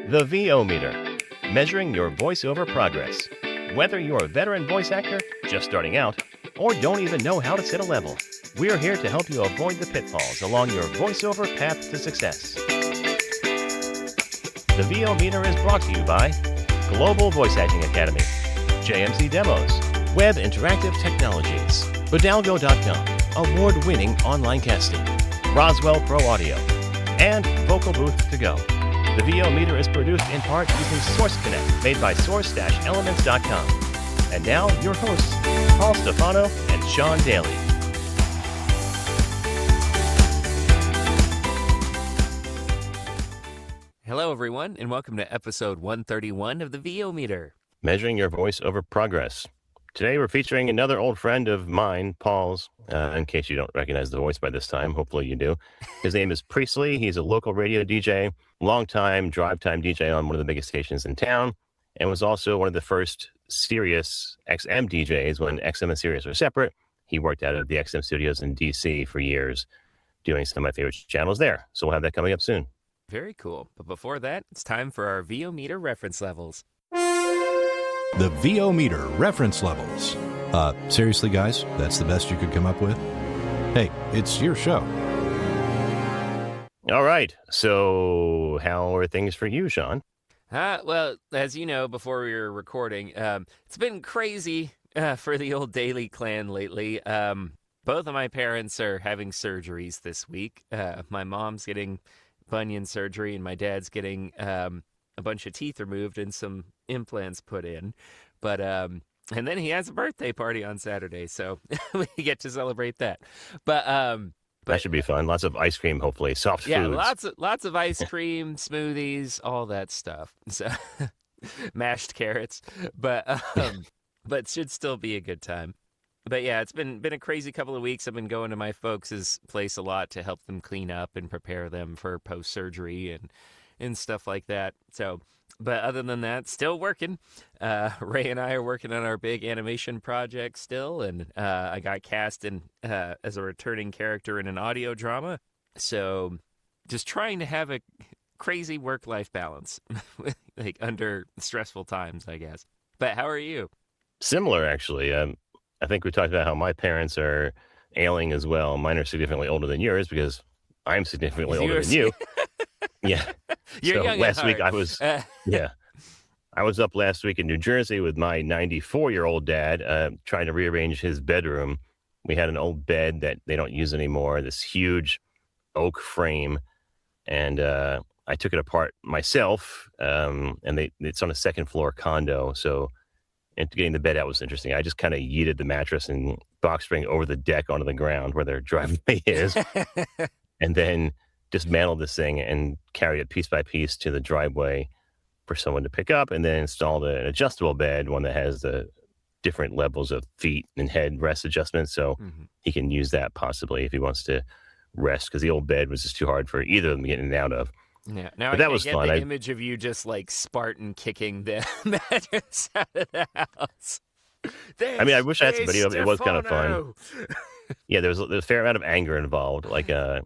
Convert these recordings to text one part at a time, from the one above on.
The VO Meter, measuring your voiceover progress. Whether you're a veteran voice actor, just starting out, or don't even know how to set a level, we're here to help you avoid the pitfalls along your voiceover path to success. The VO Meter is brought to you by Global Voice Acting Academy, JMC Demos, Web Interactive Technologies, Bodalgo.com, award-winning online casting, Roswell Pro Audio, and Vocal Booth to Go. The VO Meter is produced in part using Source Connect, made by source-elements.com. And now, your hosts, Paul Stefano and Sean Daly. Hello, everyone, and welcome to episode 131 of the VO Meter. Measuring your voice over progress. Today, we're featuring another old friend of mine, Paul's, in case you don't recognize the voice by this time. Hopefully you do. His name is Priestley. He's a local radio DJ, longtime drive time DJ on one of the biggest stations in town, and was also one of the first Sirius XM DJs when XM and Sirius were separate. He worked out of the XM studios in DC for years, doing some of my favorite channels there. So we'll have that coming up soon. Very cool. But before that, it's time for our VO Meter reference levels. The VO Meter reference levels. Seriously, guys, that's the best you could come up with? Hey, it's your show. All right. So how are things for you, Sean? Well, as you know, before we were recording, it's been crazy for the old Daly clan lately. Both of my parents are having surgeries this week. My mom's getting bunion surgery, and my dad's getting a bunch of teeth removed and some implants put in. But and then he has a birthday party on Saturday, so we get to celebrate that. But that should be fun. Lots of ice cream, hopefully. Soft yeah, foods. lots of ice cream, smoothies, all that stuff. So mashed carrots, but it should still be a good time. But yeah, it's been a crazy couple of weeks. I've been going to my folks' place a lot to help them clean up and prepare them for post-surgery and stuff like that. So, but other than that, still working. Ray and I are working on our big animation project still, and I got cast in as a returning character in an audio drama. So, just trying to have a crazy work-life balance, like under stressful times, I guess. But how are you? Similar, actually. I think we talked about how my parents are ailing as well. Mine are significantly older than yours because I'm significantly older than you. Yeah. You're young last at week heart. I was I was up last week in New Jersey with my 94-year-old dad trying to rearrange his bedroom. We had an old bed that they don't use anymore, this huge oak frame, and I took it apart myself, and it's on a second floor condo, so getting the bed out was interesting. I just kind of yeeted the mattress and box spring over the deck onto the ground where their driveway is, and then dismantled this thing and carried it piece by piece to the driveway for someone to pick up, and then installed an adjustable bed, one that has the different levels of feet and head rest adjustments, so he can use that possibly if he wants to rest, because the old bed was just too hard for either of them getting out of. Yeah, now but I that was get fun. the image of you just like Spartan kicking the mattress out of the house. I mean, I wish I had some video of it. It was kind of fun. Yeah, there was a fair amount of anger involved. Like the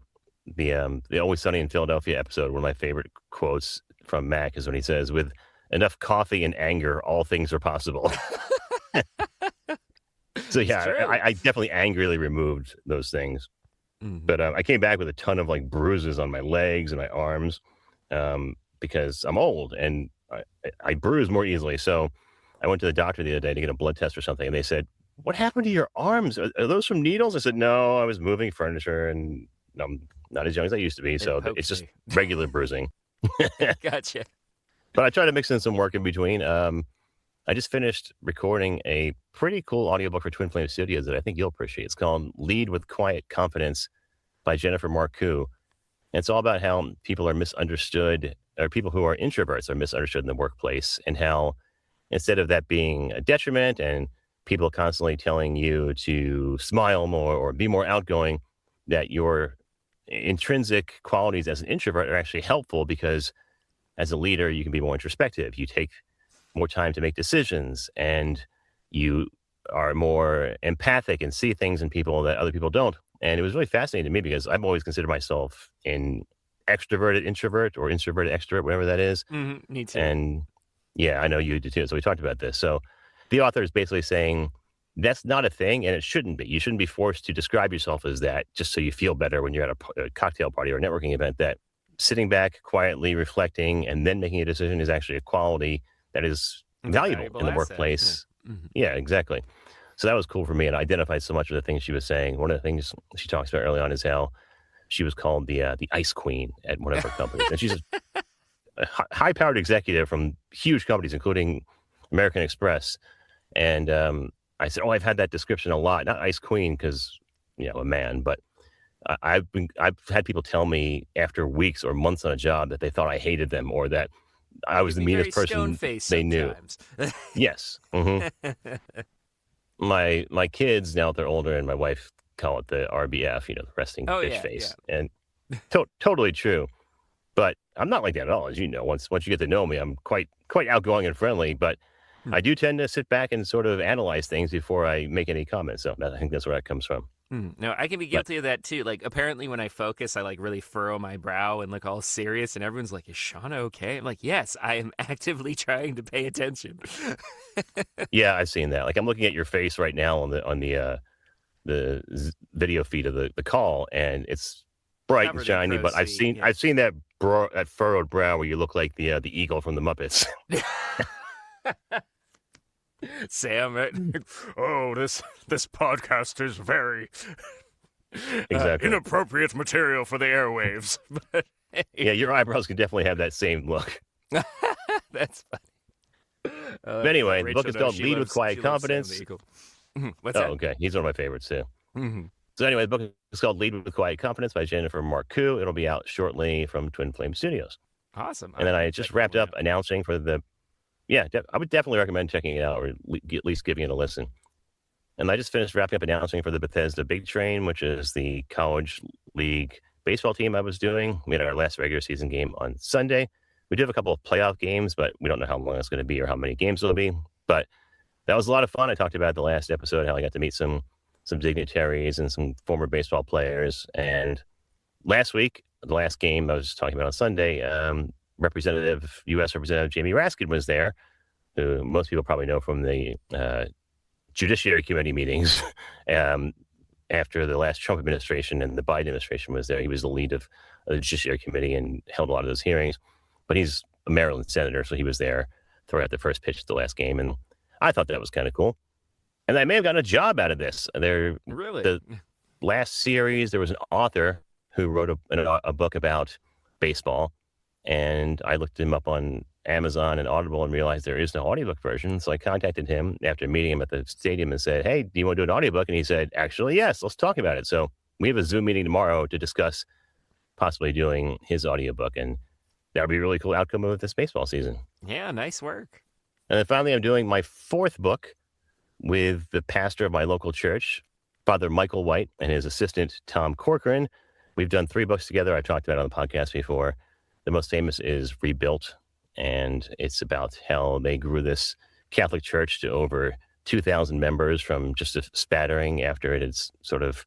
Always Sunny in Philadelphia episode, one of my favorite quotes from Mac is when he says, "With enough coffee and anger, all things are possible." So yeah, I definitely angrily removed those things. But I came back with a ton of like bruises on my legs and my arms because I'm old and I bruise more easily. So I went to the doctor the other day to get a blood test or something, and they said, "What happened to your arms? Are those from needles?" I said, "No, I was moving furniture and I'm not as young as I used to be, so it's just regular bruising." Gotcha. But I try to mix in some work in between. I just finished recording a pretty cool audiobook for Twin Flame Studios that I think you'll appreciate. It's called Lead with Quiet Confidence by Jennifer Marcoux. And it's all about how people are misunderstood, or people who are introverts are misunderstood in the workplace, and how instead of that being a detriment and people constantly telling you to smile more or be more outgoing, that your intrinsic qualities as an introvert are actually helpful, because as a leader, you can be more introspective. You take more time to make decisions, and you are more empathic and see things in people that other people don't. And it was really fascinating to me because I've always considered myself an extroverted introvert or introverted extrovert, whatever that is. Me too. And yeah, I know you do too. So we talked about this. So the author is basically saying that's not a thing, and it shouldn't be. You shouldn't be forced to describe yourself as that just so you feel better when you're at a cocktail party or a networking event. That sitting back, quietly reflecting, and then making a decision is actually a quality that is It's a valuable valuable in the asset. workplace. Yeah. Mhm. Yeah, exactly. So that was cool for me, and I identified so much of the things she was saying. One of the things she talks about early on is how she was called the Ice Queen at one of her companies, and she's a high-powered executive from huge companies, including American Express. And I said, "Oh, I've had that description a lot. Not Ice Queen because a man, but I've had people tell me after weeks or months on a job that they thought I hated them or that I You was can the be very meanest person stone-faced they knew." sometimes. Yes. My kids, now that they're older, and my wife call it the RBF, the resting Oh, bitch yeah, face. And totally true. But I'm not like that at all, as you know. Once you get to know me, I'm quite outgoing and friendly. But Hmm. I do tend to sit back and sort of analyze things before I make any comments. So I think that's where that comes from. No, I can be But guilty of that too. Like, apparently, when I focus, I like really furrow my brow and look all serious, and everyone's like, "Is Shauna okay?" I'm like, "Yes, I am actively trying to pay attention." yeah, I've seen that. Like I'm looking at your face right now on the video feed of the call, and it's bright and Covered in shiny. But crow's feet. I've seen that that furrowed brow where you look like the eagle from the Muppets. Yeah. Sam, oh, this podcast is very Exactly. inappropriate material for the airwaves. But Yeah, your eyebrows can definitely have that same look. that's funny. But anyway, the book is called Lead with Quiet she loves Sam Confidence. the Eagle. What's Oh, that? okay. He's one of my favorites too. Mm-hmm. So anyway, the book is called Lead with Quiet Confidence by Jennifer Marcoux. It'll be out shortly from Twin Flame Studios. Awesome. And then I just wrapped up announcing for I would definitely recommend checking it out or at least giving it a listen. And I just finished wrapping up announcing for the Bethesda Big Train, which is the college league baseball team I was doing. We had our last regular season game on Sunday. We do have a couple of playoff games, but we don't know how long it's going to be or how many games it'll be. But that was a lot of fun. I talked about the last episode, how I got to meet some dignitaries and some former baseball players. And last week, the last game I was talking about on Sunday, U.S. Representative Jamie Raskin was there, who most people probably know from the Judiciary Committee meetings after the last Trump administration and the Biden administration was there. He was the lead of the Judiciary Committee and held a lot of those hearings. But he's a Maryland senator, so he was there throwing out the first pitch of the last game. And I thought that was kind of cool. And I may have gotten a job out of this. Really? The last series, there was an author who wrote a book about baseball. And I looked him up on Amazon and Audible and realized there is no audiobook version. So I contacted him after meeting him at the stadium and said, "Hey, do you want to do an audiobook?" And he said, "Actually, yes, let's talk about it." So we have a Zoom meeting tomorrow to discuss possibly doing his audiobook. And that would be a really cool outcome of this baseball season. Yeah, nice work. And then finally, I'm doing my fourth book with the pastor of my local church, Father Michael White, and his assistant, Tom Corcoran. We've done 3 books together. I've talked about it on the podcast before. The most famous is Rebuilt, and it's about how they grew this Catholic church to over 2,000 members from just a spattering after it had sort of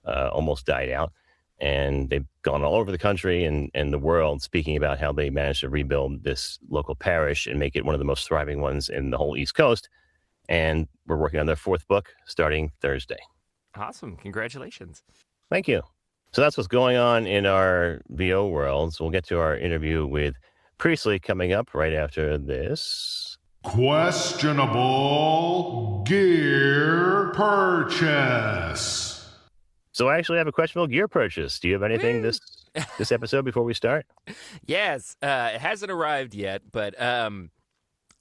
almost died out. And they've gone all over the country and the world speaking about how they managed to rebuild this local parish and make it one of the most thriving ones in the whole East Coast. And we're working on their 4th book starting Thursday. Awesome. Congratulations. Thank you. So that's what's going on in our VO worlds. We'll get to our interview with Priestley coming up right after this. Questionable gear purchase. So I actually have a questionable gear purchase. Do you have anything this episode before we start? Yes. It hasn't arrived yet, but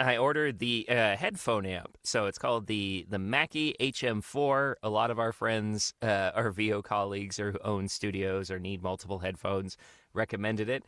I ordered the headphone amp. So it's called the Mackie HM4. A lot of our friends, our VO colleagues or who own studios or need multiple headphones recommended it.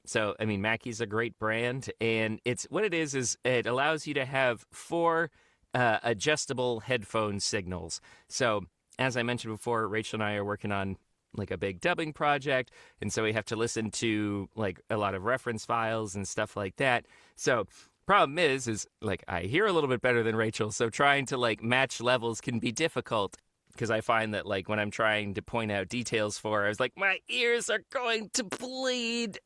So, I mean, Mackie's a great brand, and what it is it allows you to have 4 adjustable headphone signals. So, as I mentioned before, Rachel and I are working on like a big dubbing project, and so we have to listen to like a lot of reference files and stuff like that. So, problem is like I hear a little bit better than Rachel, so trying to like match levels can be difficult. because I find that like when I'm trying to point out details for, I was like, my ears are going to bleed.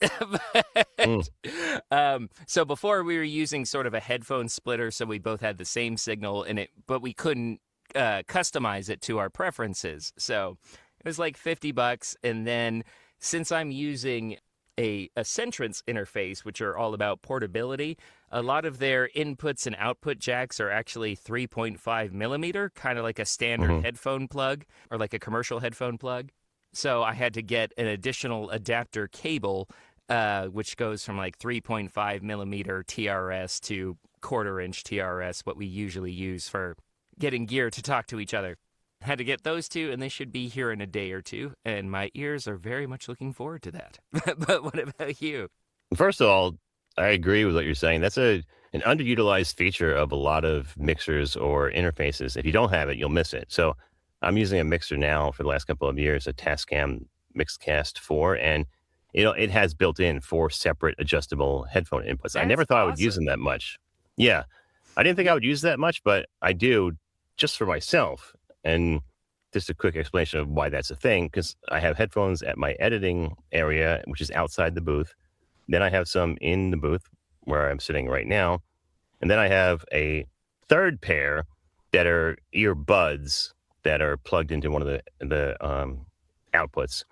Mm. So before we were using sort of a headphone splitter, so we both had the same signal in it, but we couldn't customize it to our preferences. So it was like $50, and then since I'm using a Centrance interface, which are all about portability, a lot of their inputs and output jacks are actually 3.5 millimeter, kind of like a standard headphone plug or like a commercial headphone plug. So I had to get an additional adapter cable, which goes from like 3.5 millimeter TRS to quarter-inch TRS, what we usually use for getting gear to talk to each other. Had to get those two, and they should be here in a day or two, and my ears are very much looking forward to that. But what about you? First of all, I agree with what you're saying. That's an underutilized feature of a lot of mixers or interfaces. If you don't have it, you'll miss it. So I'm using a mixer now for the last couple of years, a Tascam Mixcast 4, and it has built in 4 separate adjustable headphone inputs. I never That's thought I would use awesome. them that much. Yeah, I didn't think I would use that much, but I do just for myself. And just a quick explanation of why that's a thing, because I have headphones at my editing area, which is outside the booth. Then I have some in the booth where I'm sitting right now. And then I have a third pair that are earbuds that are plugged into one of the outputs.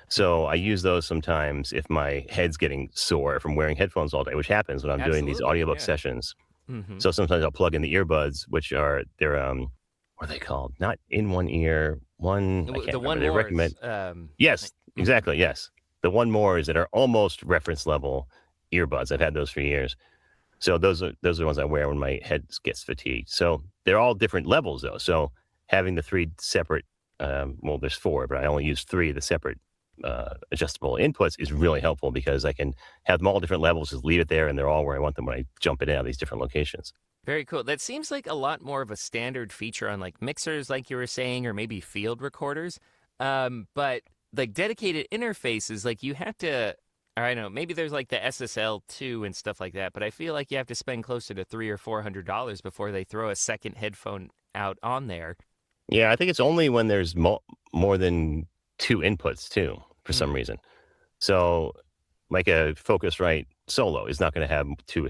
So I use those sometimes if my head's getting sore from wearing headphones all day, which happens when I'm doing these Absolutely, audiobook yeah. sessions. Mm-hmm. So sometimes I'll plug in the earbuds, which are what are they called? Not in one ear, one, I can't The remember. one They more recommend, is, yes, mhm. exactly, yes. The one more is that are almost reference level earbuds. I've had those for years. So those are the ones I wear when my head gets fatigued. So they're all different levels though. So having the 3 separate, well, there's 4, but I only use 3 of the separate adjustable inputs is really helpful because I can have them all different levels, just leave it there, and they're all where I want them when I jump in and out of these different locations. Very cool. That seems like a lot more of a standard feature on like mixers, like you were saying, or maybe field recorders. But like dedicated interfaces, like you have to, I don't know, maybe there's like the SSL2 and stuff like that, but I feel like you have to spend closer to $300 or $400 before they throw a second headphone out on there. Yeah, I think it's only when there's more than 2 inputs too, for some Mm. reason. So, like a Focusrite Solo is not going to have two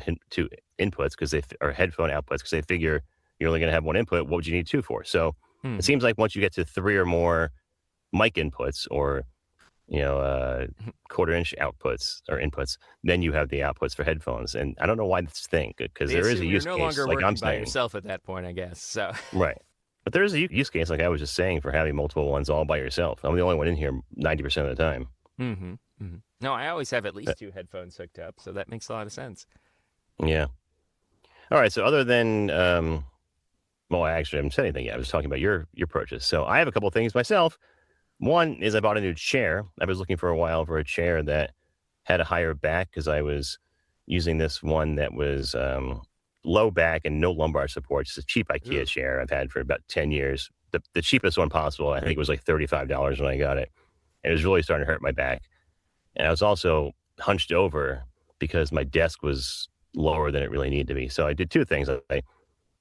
inputs because or headphone outputs because they figure you're only going to have one input. What would you need 2 for? So, it Hmm. seems like once you get to 3 or more mic inputs or quarter-inch outputs or inputs, then you have the outputs for headphones. And I don't know why that's a thing because They there is a assume you're use no case, longer like I'm working by saying, yourself at that point, I guess. So, right? But there is a use case, like I was just saying, for having multiple ones all by yourself. I'm the only one in here 90% of the time. mm-hmm. No, I always have at Uh, least 2 headphones hooked up, so that makes a lot of sense. Yeah. All right. So other than, well, I actually haven't said anything yet. I was talking about your purchase. So I have a couple of things myself. One is I bought a new chair. I was looking for a while for a chair that had a higher back because I was using this one that was low back and no lumbar support. Just a cheap IKEA Ooh. chair I've had for about 10 years. The cheapest one possible. I think it was like $35 when I got it. And it was really starting to hurt my back. And I was also hunched over because my desk was lower than it really needed to be. So I did 2 things. I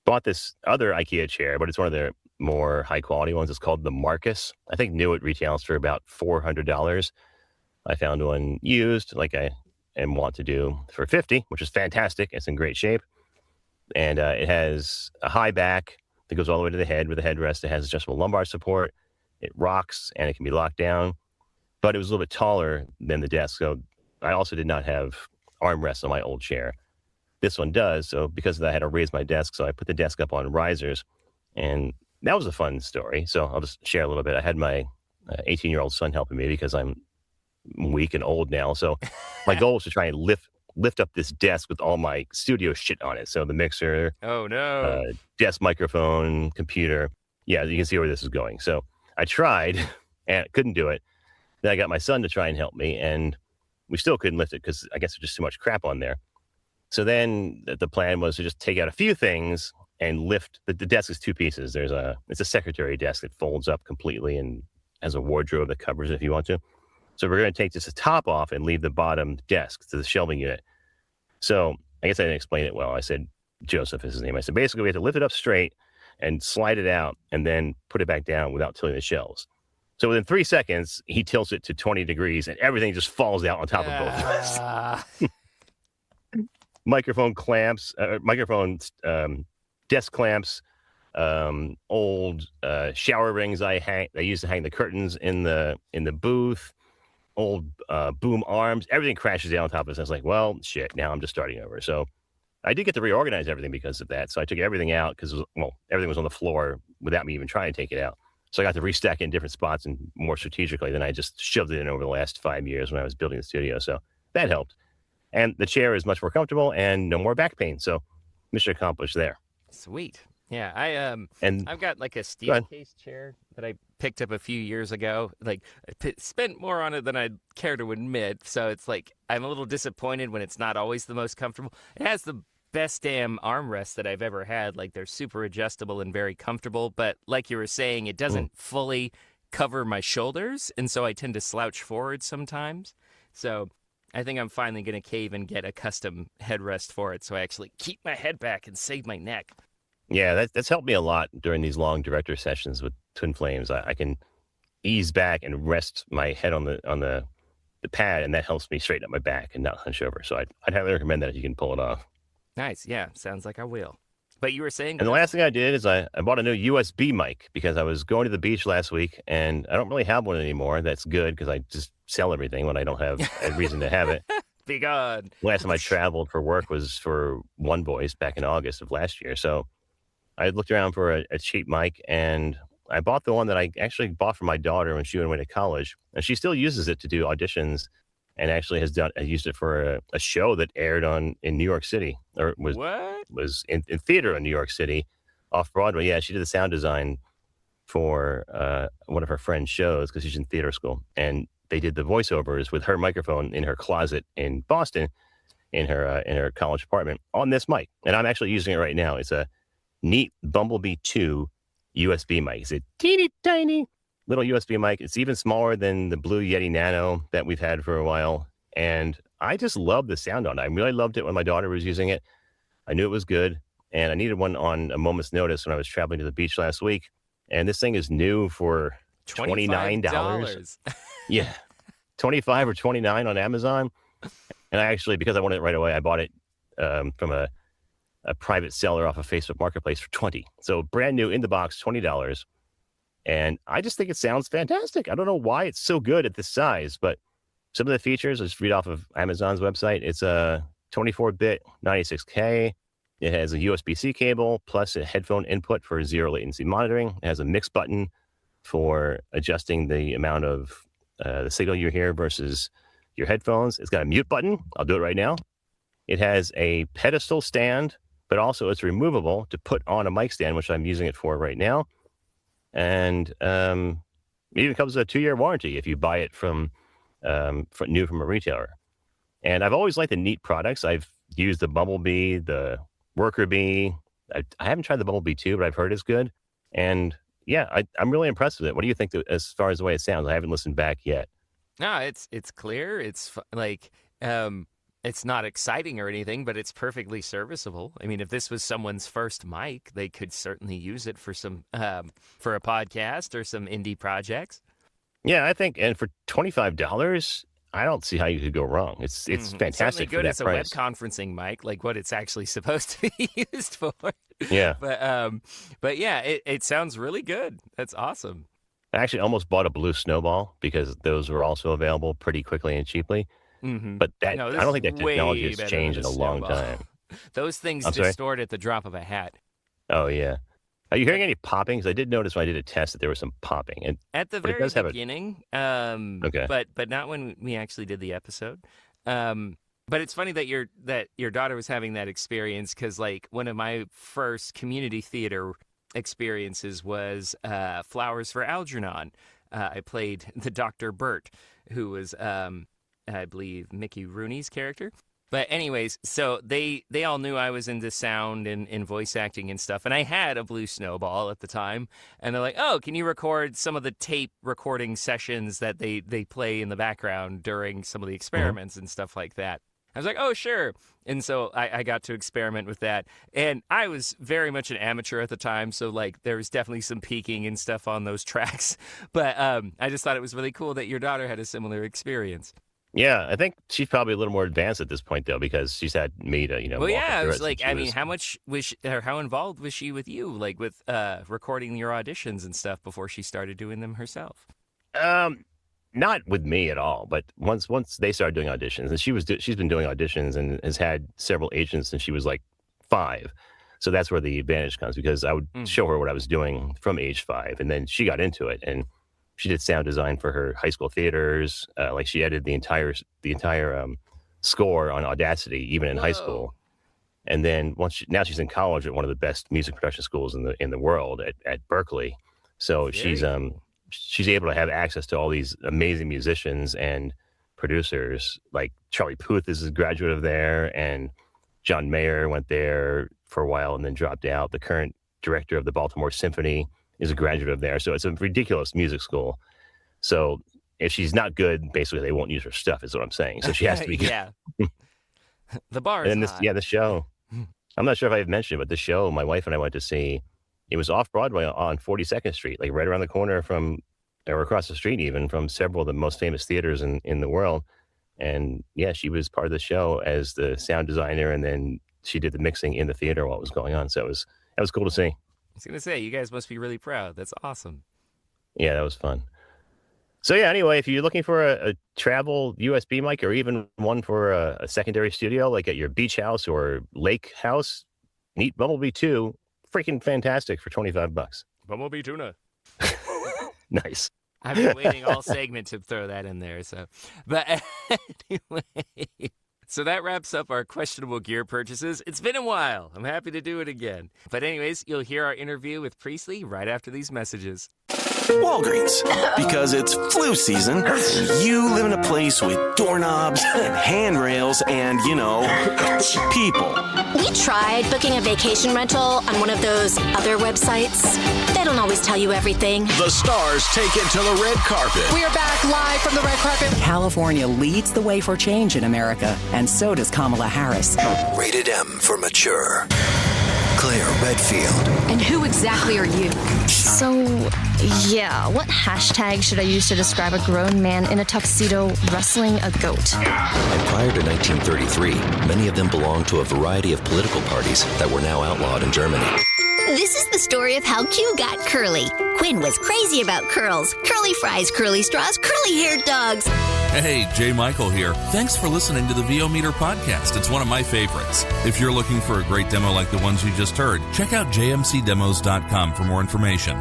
bought this other IKEA chair, but it's one of their more high quality ones. It's called the Marcus. I think new it retails for about $400. I found one used, like I want to do, for 50, which is fantastic. It's in great shape, and it has a high back that goes all the way to the head with a headrest. It has adjustable lumbar support. It rocks and it can be locked down, but it was a little bit taller than the desk. So I also did not have armrests on my old chair. This one does. So because of that, I had to raise my desk. So I put the desk up on risers, and that was a fun story. So I'll just share a little bit. I had my 18-year-old son helping me because I'm weak and old now. So my goal was to try and lift up this desk with all my studio shit on it. So the mixer, Oh uh, no. desk microphone, computer. Yeah, you can see where this is going. So I tried and couldn't do it. Then I got my son to try and help me, and we still couldn't lift it because I guess there's just too much crap on there. So then the plan was to just take out a few things and lift. The desk is 2 pieces. It's a secretary desk that folds up completely and has a wardrobe that covers it if you want to. So we're going to take just the top off and leave the bottom desk to the shelving unit. So I guess I didn't explain it well. I said, Joseph is his name. I said, basically, we have to lift it up straight and slide it out and then put it back down without tilting the shelves. So within 3 seconds, he tilts it to 20 degrees and everything just falls out on top of both of us. Microphone clamps, desk clamps, old shower rings I used to hang the curtains in the booth, old boom arms, everything crashes down on top of us. I was like, well, shit, now I'm just starting over. So I did get to reorganize everything because of that. So I took everything out because, everything was on the floor without me even trying to take it out. So I got to restack it in different spots and more strategically than I just shoved it in over the last 5 years when I was building the studio. So that helped. And the chair is much more comfortable and no more back pain. So mission accomplished there. Sweet. Yeah, And I've got like a steel case chair that I picked up a few years ago. Like, spent more on it than I'd care to admit. So it's like I'm a little disappointed when it's not always the most comfortable. It has the best damn armrests that I've ever had. Like, they're super adjustable and very comfortable. But like you were saying, it doesn't fully cover my shoulders, and so I tend to slouch forward sometimes. So I think I'm finally going to cave and get a custom headrest for it, so I actually keep my head back and save my neck. Yeah, that's helped me a lot during these long director sessions with Twin Flames. I can ease back and rest my head on the pad, and that helps me straighten up my back and not hunch over. So I'd highly recommend that if you can pull it off. Nice. Yeah, sounds like I will. But you were saying... And the last thing I did is I bought a new USB mic because I was going to the beach last week, and I don't really have one anymore. That's good because I just sell everything when I don't have a reason to have it. Be gone. Last time I traveled for work was for One Voice back in August of last year. So I looked around for a cheap mic, and I bought the one that I actually bought for my daughter when she went away to college. And she still uses it to do auditions, and actually has used it for a show that aired in New York City, or was in theater in New York City, off Broadway. Yeah, she did the sound design for one of her friend's shows because she's in theater school, and they did the voiceovers with her microphone in her closet in Boston, in her college apartment on this mic. And I'm actually using it right now. It's a neat Bumblebee 2 USB mic. It's a teeny tiny little USB mic. It's even smaller than the Blue Yeti Nano that we've had for a while. And I just love the sound on it. I really loved it when my daughter was using it. I knew it was good. And I needed one on a moment's notice when I was traveling to the beach last week. And this thing is new for $29. Yeah. 25 or 29 on Amazon. And I actually, because I wanted it right away, I bought it from a private seller off of Facebook Marketplace for $20. So brand new in the box, $20. And I just think it sounds fantastic. I don't know why it's so good at this size, but some of the features, let's read off of Amazon's website. It's a 24-bit 96K. It has a USB-C cable plus a headphone input for zero latency monitoring. It has a mix button for adjusting the amount of the signal you hear versus your headphones. It's got a mute button. I'll do it right now. It has a pedestal stand, but also it's removable to put on a mic stand, which I'm using it for right now. And it even comes with a 2-year warranty if you buy it from new from a retailer. And I've always liked the Neat products. I've used the Bumblebee, the Worker Bee. I haven't tried the Bumblebee 2, but I've heard it's good. And yeah, I'm really impressed with it. What do you think as far as the way it sounds? I haven't listened back yet. No, it's clear. It's like it's not exciting or anything, but it's perfectly serviceable. I mean, if this was someone's first mic, they could certainly use it for some for a podcast or some indie projects. Yeah, I think, and for $25, I don't see how you could go wrong. It's fantastic. Certainly good for that as a price. web conferencing mic, like what it's actually supposed to be used for. Yeah, but yeah, it sounds really good. That's awesome. I actually almost bought a Blue Snowball because those were also available pretty quickly and cheaply. Mm-hmm. But I don't think that technology has changed in a long time. Those things I'm sorry? distort at the drop of a hat. Oh, yeah. Are you hearing any popping? Because I did notice when I did a test that there was some popping. And At the very beginning, Okay. but not when we actually did the episode. But it's funny that your daughter was having that experience because, like, one of my first community theater experiences was Flowers for Algernon. I played the Dr. Burt, who was, I believe, Mickey Rooney's character. But anyways, so they all knew I was into sound and voice acting and stuff. And I had a Blue Snowball at the time. And they're like, oh, can you record some of the tape recording sessions that they play in the background during some of the experiments and stuff like that? I was like, oh, sure. And so I got to experiment with that. And I was very much an amateur at the time. So, like, there was definitely some peaking and stuff on those tracks. But I just thought it was really cool that your daughter had a similar experience. Yeah, I think she's probably a little more advanced at this point, though, because she's had me to, Well, walk her yeah, I through was it like, since she I mean, was- how much was she, or how involved was she with you, like with recording your auditions and stuff before she started doing them herself? Not with me at all, but once they started doing auditions, and she's been doing auditions and has had several agents since she was like 5. So that's where the advantage comes, because I would show her what I was doing from age 5, and then she got into it, and she did sound design for her high school theaters. Like she edited the entire score on Audacity, even in high school. And then now she's in college at one of the best music production schools in the world at Berkeley. So she's able to have access to all these amazing musicians and producers. Like Charlie Puth is a graduate of there, and John Mayer went there for a while and then dropped out. The current director of the Baltimore Symphony is a graduate of there. So it's a ridiculous music school. So if she's not good, basically they won't use her stuff, is what I'm saying. So she has to be good. Yeah. The bar is And then hot. the show. I'm not sure if I've mentioned, but the show my wife and I went to see, it was off Broadway on 42nd Street, like right around the corner or across the street even, from several of the most famous theaters in the world. And yeah, she was part of the show as the sound designer, and then she did the mixing in the that was going on. So that was cool to see. I was going to say, you guys must be really proud. That's awesome. Yeah, that was fun. So yeah, anyway, if you're looking for a travel USB mic, or even one for a secondary studio, like at your beach house or lake house, Neat Bumblebee 2, freaking fantastic for $25. Bumblebee tuna. Nice. I've been waiting all segment to throw that in there. But anyway, so that wraps up our questionable gear purchases. It's been a while. I'm happy to do it again. But anyways, you'll hear our interview with Priestley right after these messages. Walgreens, because it's flu season, and you live in a place with doorknobs and handrails and, people. We tried booking a vacation rental on one of those other websites. They don't always tell you everything. The stars take it to the red carpet. We are back live from the red carpet. California leads the way for change in America, and so does Kamala Harris. Rated M for mature. Claire Redfield. And who exactly are you? So, yeah, what hashtag should I use to describe a grown man in a tuxedo wrestling a goat? And prior to 1933, many of them belonged to a variety of political parties that were now outlawed in Germany. This is the story of how Q got curly. Quinn was crazy about curls. Curly fries, curly straws, curly-haired dogs. Hey, Jay Michael here. Thanks for listening to the VO Meter podcast. It's one of my favorites. If you're looking for a great demo like the ones you just heard, check out jmcdemos.com for more information.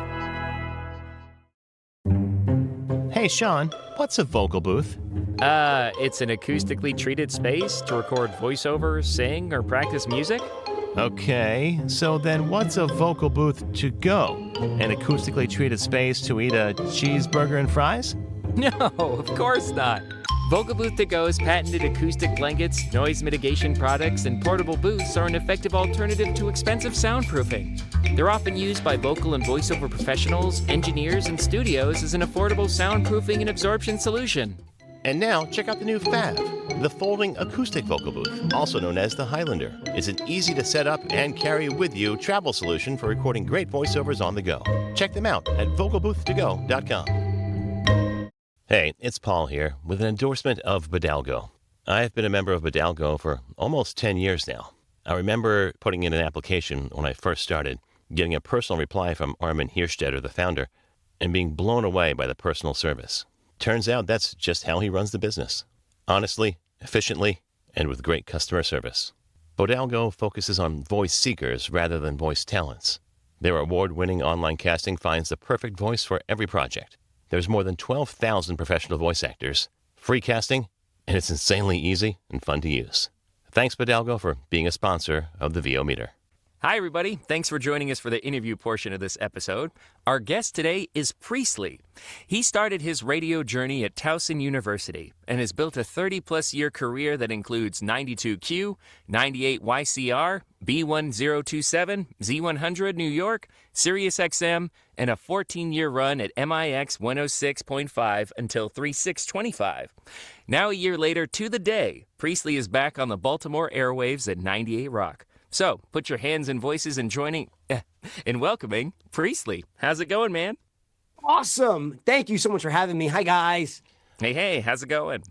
Hey, Sean, what's a vocal booth? It's an acoustically treated space to record voiceover, sing, or practice music. Okay, so then what's a vocal booth to go? An acoustically treated space to eat a cheeseburger and fries? No, of course not. Vocal Booth To Go's patented acoustic blankets, noise mitigation products, and portable booths are an effective alternative to expensive soundproofing. They're often used by vocal and voiceover professionals, engineers, and studios as an affordable soundproofing and absorption solution. And now, check out the new Fab, the folding acoustic vocal booth, also known as the Highlander. It's an easy-to-set-up and carry with you travel solution for recording great voiceovers on the go. Check them out at vocalboothtogo.com. Hey, it's Paul here with an endorsement of Bidalgo. I've been a member of Bidalgo for almost 10 years now. I remember putting in an application when I first started, getting a personal reply from Armin Hirschstetter, the founder, and being blown away by the personal service. Turns out that's just how he runs the business. Honestly, efficiently, and with great customer service. Bodalgo focuses on voice seekers rather than voice talents. Their award-winning online casting finds the perfect voice for every project. There's more than 12,000 professional voice actors, free casting, and it's insanely easy and fun to use. Thanks, Bodalgo, for being a sponsor of the VO Meter. Hi, everybody. Thanks for joining us for the interview portion of this episode. Our guest today is Priestley. He started his radio journey at Towson University and has built a 30-plus year career that includes 92Q, 98 YCR, B1027, Z100 New York, Sirius XM, and a 14-year run at MIX 106.5 until 3625. Now, a year later to the day, Priestley is back on the Baltimore airwaves at 98 Rock. So, put your hands and voices in welcoming Priestley. How's it going, man? Awesome. Thank you so much for having me. Hi, guys. Hey, how's it going?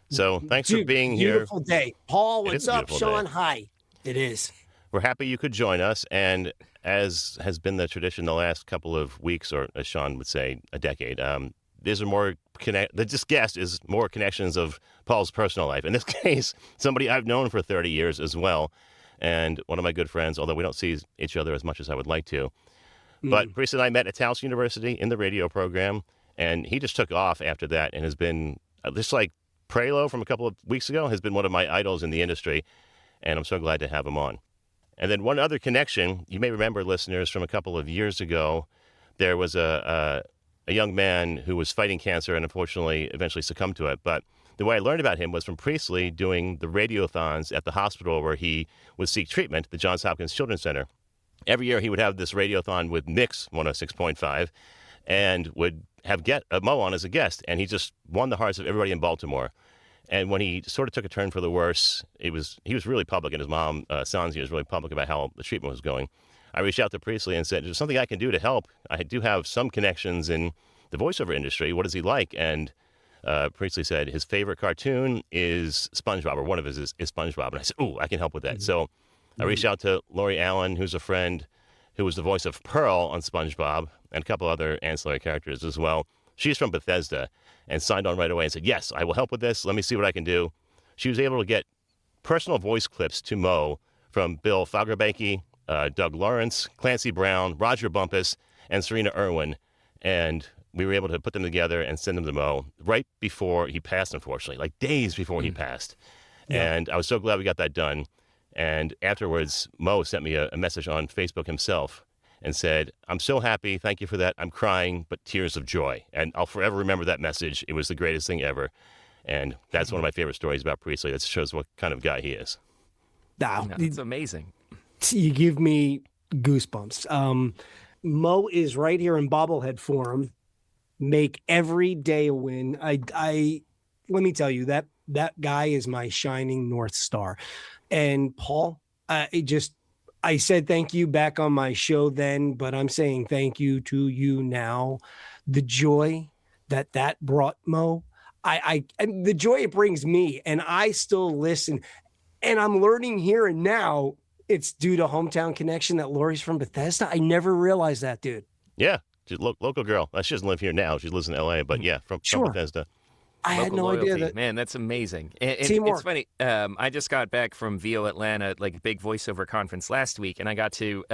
So, thanks for being here. Beautiful day. Paul, what's up? Sean, hi. It is. We're happy you could join us. And as has been the tradition the last couple of weeks, or as Sean would say, a decade, this guest is more connections of Paul's personal life. In this case, somebody I've known for 30 years as well. And one of my good friends, although we don't see each other as much as I would like to. But Priest and I met at Towson University in the radio program, and he just took off after that and has been, just like Prelo from a couple of weeks ago, has been one of my idols in the industry, and I'm so glad to have him on. And then one other connection, you may remember, listeners, from a couple of years ago, there was a young man who was fighting cancer and unfortunately eventually succumbed to it. But the way I learned about him was from Priestley doing the radiothons at the hospital where he would seek treatment, the Johns Hopkins Children's Center. Every year he would have this radiothon with Mix 106.5 and would have Mo on as a guest. And he just won the hearts of everybody in Baltimore. And when he sort of took a turn for the worse, he was really public, and his mom, Sanzi, was really public about how the treatment was going. I reached out to Priestley and said, "There's something I can do to help. I do have some connections in the voiceover industry. What is he like?" And Priestley said his favorite cartoon is SpongeBob, or one of his is SpongeBob. And I said, "Ooh, I can help with that." So I reached out to Lori Allen, who's a friend who was the voice of Pearl on SpongeBob, and a couple other ancillary characters as well. She's from Bethesda and signed on right away and said, "Yes, I will help with this. Let me see what I can do." She was able to get personal voice clips to Mo from Bill Fagerbanke, Doug Lawrence, Clancy Brown, Roger Bumpus, and Serena Irwin. And we were able to put them together and send them to Mo right before he passed, unfortunately, like days before he passed. Yeah. And I was so glad we got that done. And afterwards, Mo sent me a message on Facebook himself and said, "I'm so happy. Thank you for that. I'm crying, but tears of joy." And I'll forever remember that message. It was the greatest thing ever. And that's one of my favorite stories about Priestley. That shows what kind of guy he is. Wow. It's amazing. You give me goosebumps. Mo is right here in bobblehead form. Make every day a win. I let me tell you, that guy is my shining North Star. And Paul, I said thank you back on my show then, but I'm saying thank you to you now. The joy that brought Mo, and the joy it brings me, and I still listen, and I'm learning here and now it's due to Hometown Connection that Lori's from Bethesda. I never realized that, dude. Yeah, she's a local girl. She doesn't live here now. She lives in L.A., but yeah, from Bethesda. I had no idea that. Man, that's amazing. And Teamwork. It's funny. I just got back from VO Atlanta, like a big voiceover conference last week, and I got to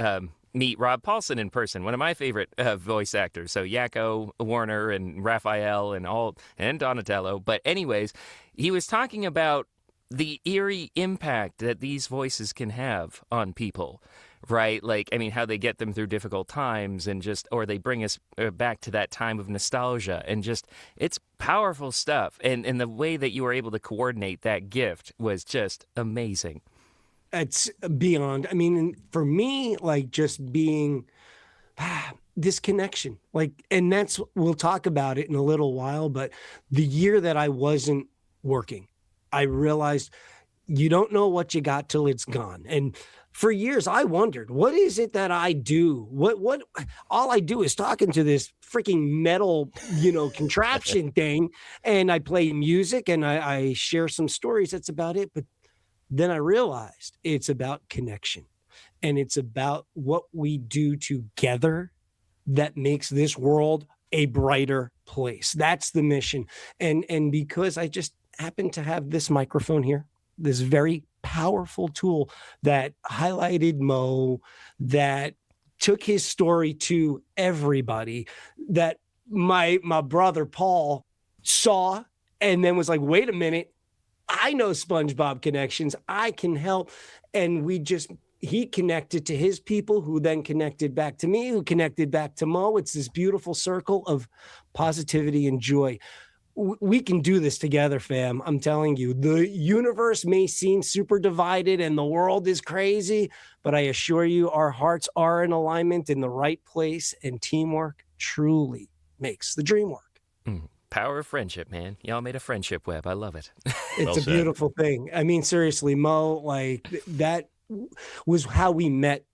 meet Rob Paulson in person, one of my favorite voice actors. So Yakko, Warner, and Raphael, and Donatello. But anyways, he was talking about the eerie impact that these voices can have on people. Right? Like, I mean, how they get them through difficult times or they bring us back to that time of nostalgia, and it's powerful stuff. And the way that you were able to coordinate that gift was just amazing. It's beyond. I mean, for me, like just being this connection, and we'll talk about it in a little while, but the year that I wasn't working, I realized you don't know what you got till it's gone. And for years, I wondered, what is it that I do? What all I do is talking to this freaking metal, contraption thing. And I play music and I share some stories. That's about it. But then I realized it's about connection, and it's about what we do together that makes this world a brighter place. That's the mission. And because I just happen to have this microphone here, this very powerful tool that highlighted Mo, that took his story to everybody, that my brother Paul saw and then was like, wait a minute, I know SpongeBob connections, I can help. And we just he connected to his people, who then connected back to me, who connected back to Mo. It's this beautiful circle of positivity and joy. We can do this together, fam. I'm telling you, the universe may seem super divided and the world is crazy, but I assure you our hearts are in alignment in the right place, and teamwork truly makes the dream work. Power of friendship, man. Y'all made a friendship web. I love it. It's a beautiful thing. I mean, seriously, Mo, like that was how we met.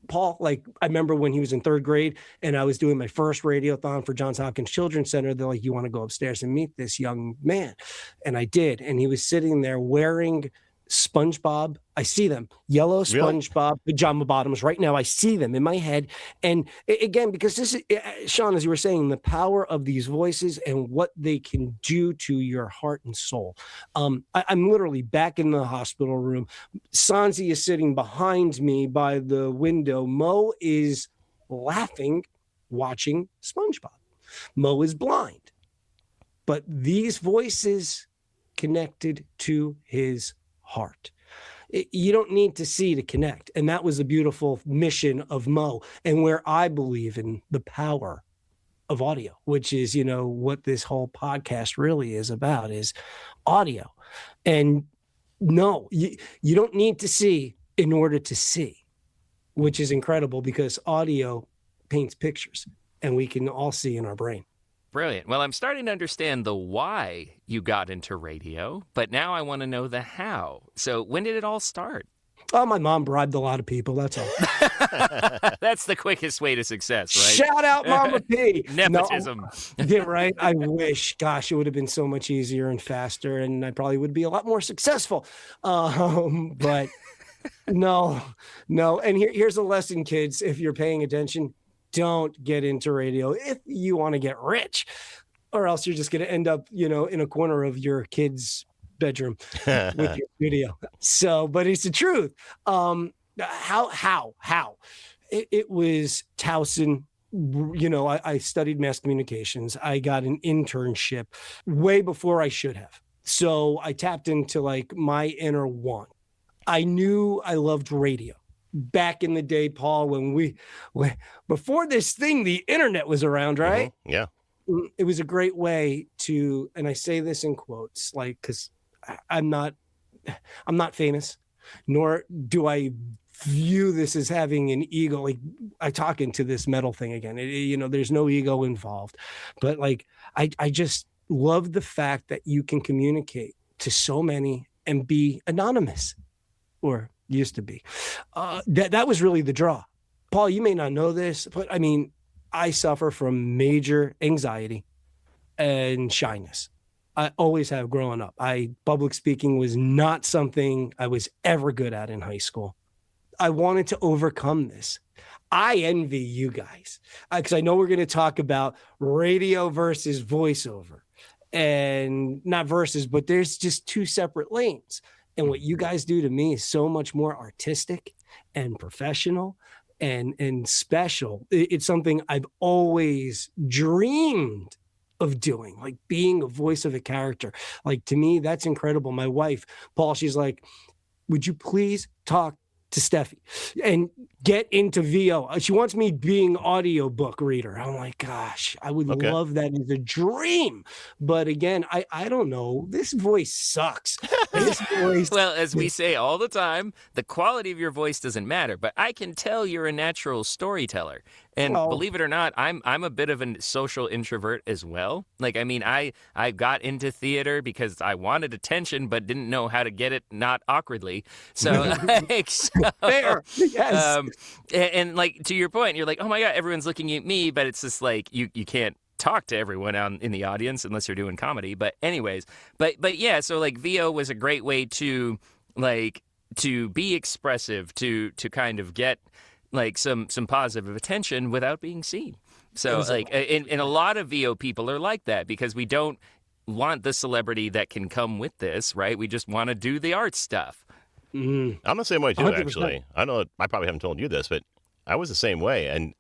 Paul, like I remember when he was in 3rd grade and I was doing my first radiothon for Johns Hopkins Children's Center. They're like, you want to go upstairs and meet this young man? And I did. And he was sitting there wearing SpongeBob. I see them, yellow SpongeBob pajama bottoms right now. I see them in my head. And again, because this is, Sean, as you were saying, the power of these voices and what they can do to your heart and soul. I'm literally back in the hospital room. Sanzi is sitting behind me by the window. Mo is laughing, watching SpongeBob. Mo is blind. But these voices connected to his heart. You don't need to see to connect. And that was a beautiful mission of Mo, and where I believe in the power of audio, which is, you know, what this whole podcast really is about, is audio. And no, you don't need to see in order to see, which is incredible because audio paints pictures and we can all see in our brain. Brilliant. Well, I'm starting to understand the why you got into radio, but now I want to know the how. So when did it all start? Oh, my mom bribed a lot of people. That's all. That's the quickest way to success, right? Shout out Mama P. Nepotism. No, yeah, right. I wish. Gosh, it would have been so much easier and faster, and I probably would be a lot more successful. But no. And here's a lesson, kids. If you're paying attention, don't get into radio if you want to get rich, or else you're just going to end up, you know, in a corner of your kid's bedroom with your studio. So, but it's the truth. How? It was Towson. You know, I studied mass communications. I got an internship way before I should have. So I tapped into like my inner want. I knew I loved radio. Back in the day, Paul, when before this thing, the internet was around, right? Mm-hmm. Yeah. It was a great way to, and I say this in quotes, like, because I'm not famous, nor do I view this as having an ego. Like I talk into this metal thing again, you know, there's no ego involved, but like, I just love the fact that you can communicate to so many and be anonymous, or used to be. That was really the draw. Paul, you may not know this, but I mean, I suffer from major anxiety and shyness. I always have growing up. Public speaking was not something I was ever good at in high school. I wanted to overcome this. I envy you guys because I know we're going to talk about radio versus voiceover, and not versus, but there's just two separate lanes. And what you guys do to me is so much more artistic and professional and special. It's something I've always dreamed of doing, like being a voice of a character. Like, to me, that's incredible. My wife, Paul, she's like, would you please talk to Steffi and get into VO? She wants me being audiobook reader. I'm like, gosh, I would love that as a dream. But again, I don't know. This voice sucks. This voice. Well, as we say all the time, the quality of your voice doesn't matter, but I can tell you're a natural storyteller. And believe it or not, I'm a bit of a social introvert as well. Like, I mean, I got into theater because I wanted attention, but didn't know how to get it not awkwardly. So, fair, yes. And like, to your point, you're like, oh my God, everyone's looking at me, but it's just like, you can't talk to everyone in the audience unless you're doing comedy. But anyways, but yeah, so like VO was a great way to be expressive, to kind of get like some positive attention without being seen. So like, and a lot of VO people are like that because we don't want the celebrity that can come with this, right? We just want to do the art stuff. Mm-hmm. I'm the same way too, 100%. actually. I know I probably haven't told you this, but I was the same way. And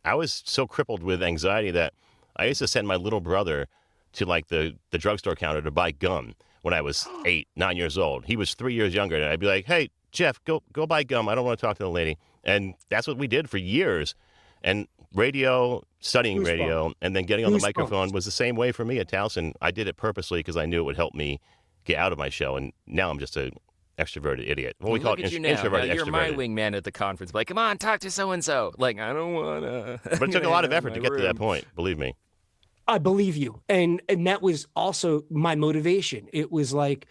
I was so crippled with anxiety that I used to send my little brother to like the drugstore counter to buy gum when I was 8, 9 years old. He was 3 years younger. And I'd be like, hey, Jeff, go buy gum. I don't want to talk to the lady. And that's what we did for years. And radio, studying radio, and then getting on the microphone was the same way for me at Towson. I did it purposely because I knew it would help me get out of my show. And now I'm just an extroverted idiot. Well, we call it introverted You're extroverted. my wingman at the conference. Like, come on, talk to so-and-so. Like, I don't want to. But it took a lot of effort to get to that point, believe me. I believe you. And that was also my motivation. It was like,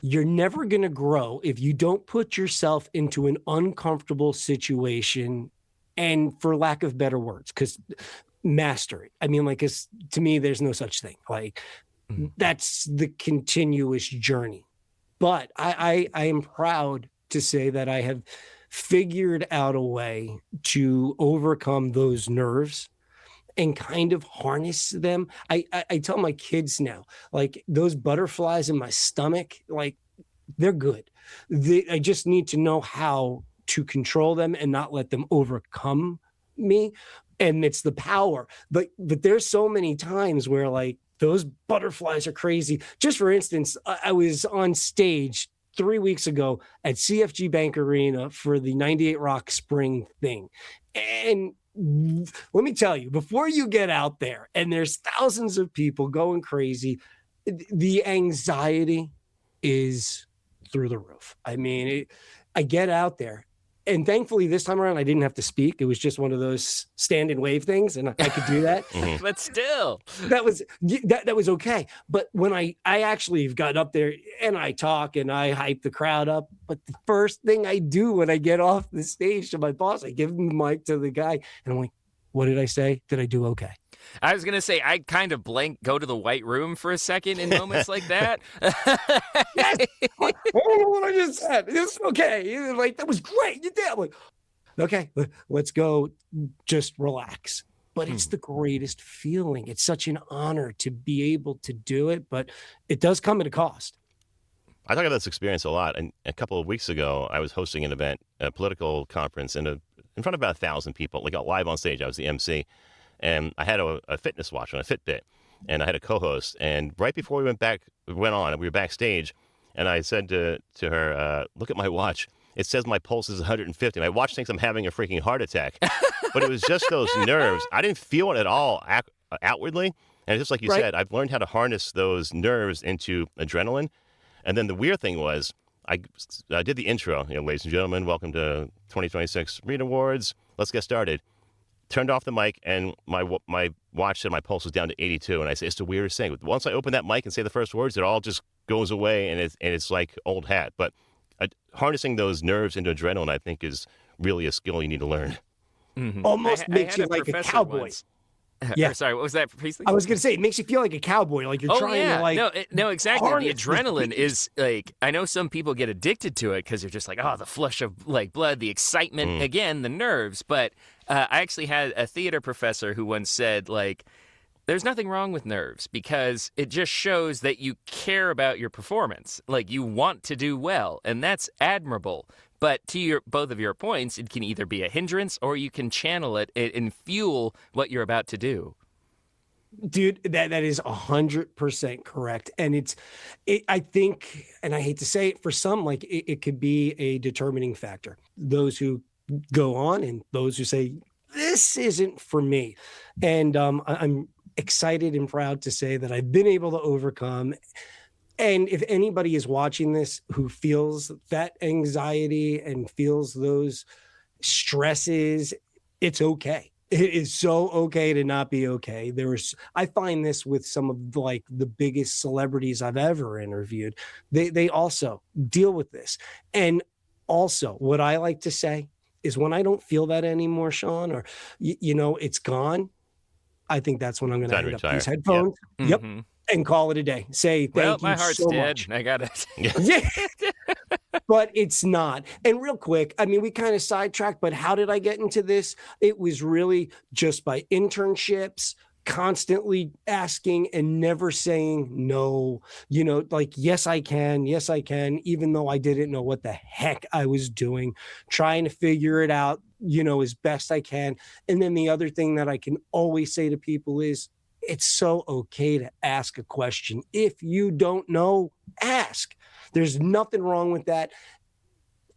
you're never going to grow if you don't put yourself into an uncomfortable situation, and for lack of better words, because master it. I mean, like, to me, there's no such thing. Like, that's the continuous journey. But I am proud to say that I have figured out a way to overcome those nerves and kind of harness them. I tell my kids now, like, those butterflies in my stomach, like, they're good. I just need to know how to control them and not let them overcome me. And it's the power. But there's so many times where, like, those butterflies are crazy. Just for instance, I was on stage 3 weeks ago at CFG Bank Arena for the 98 Rock Spring thing. And let me tell you, before you get out there and there's thousands of people going crazy, the anxiety is through the roof. I mean, I get out there, and thankfully this time around I didn't have to speak. It was just one of those stand and wave things, and I could do that. But still, that was okay. But when I actually got up there and I talk and I hype the crowd up, but the first thing I do when I get off the stage to my boss, I give him the mic to the guy, and I'm like, what did I say? Did I do okay? I was going to say, I kind of go to the white room for a second in moments like that. Yes. I don't know what I just said. It's okay. Like, that was great. You did. I'm like, okay, let's go. Just relax. But it's the greatest feeling. It's such an honor to be able to do it, but it does come at a cost. I talk about this experience a lot. And a couple of weeks ago, I was hosting an event, a political conference, in front of about 1,000 people, like live on stage. I was the MC. And I had a fitness watch on a Fitbit, and I had a co-host. And right before we went on, we were backstage, and I said to her, "Look at my watch. It says my pulse is 150. My watch thinks I'm having a freaking heart attack." But it was just those nerves. I didn't feel it at all outwardly. And just like you said, I've learned how to harness those nerves into adrenaline. And then the weird thing was, I did the intro. Ladies and gentlemen, welcome to 2026 Read Awards. Let's get started. Turned off the mic, and my watch said my pulse was down to 82. And I said, it's the weirdest thing. Once I open that mic and say the first words, it all just goes away, and it's like old hat. But harnessing those nerves into adrenaline, I think, is really a skill you need to learn. Mm-hmm. Almost makes you like a cowboy. Once. Yeah. Sorry, what was that, Priestley? I was going to say, it makes you feel like a cowboy, like you're trying to, like... No, exactly. The adrenaline is, like, I know some people get addicted to it because they're just like, oh, the flush of, like, blood, the excitement, again, the nerves. But I actually had a theater professor who once said, like, there's nothing wrong with nerves because it just shows that you care about your performance. Like, you want to do well, and that's admirable. But to both of your points, it can either be a hindrance or you can channel it and fuel what you're about to do. Dude, that is 100% correct. And I think, and I hate to say it, for some, like, it could be a determining factor. Those who go on and those who say, this isn't for me. And I'm excited and proud to say that I've been able to overcome. And if anybody is watching this who feels that anxiety and feels those stresses, it's okay. It is so okay to not be okay. I find this with some of like the biggest celebrities I've ever interviewed. They also deal with this. And also what I like to say is when I don't feel that anymore, Sean, or, it's gone, I think that's when I'm going to hang up these headphones. Yep. Mm-hmm. And call it a day. Say thank you so much. My heart's dead. I got it. Yeah. But it's not. And real quick, I mean, we kind of sidetracked, but how did I get into this? It was really just by internships, constantly asking and never saying no, like, yes, I can, even though I didn't know what the heck I was doing, trying to figure it out, as best I can. And then the other thing that I can always say to people is, it's so okay to ask a question. If you don't know, ask. There's nothing wrong with that.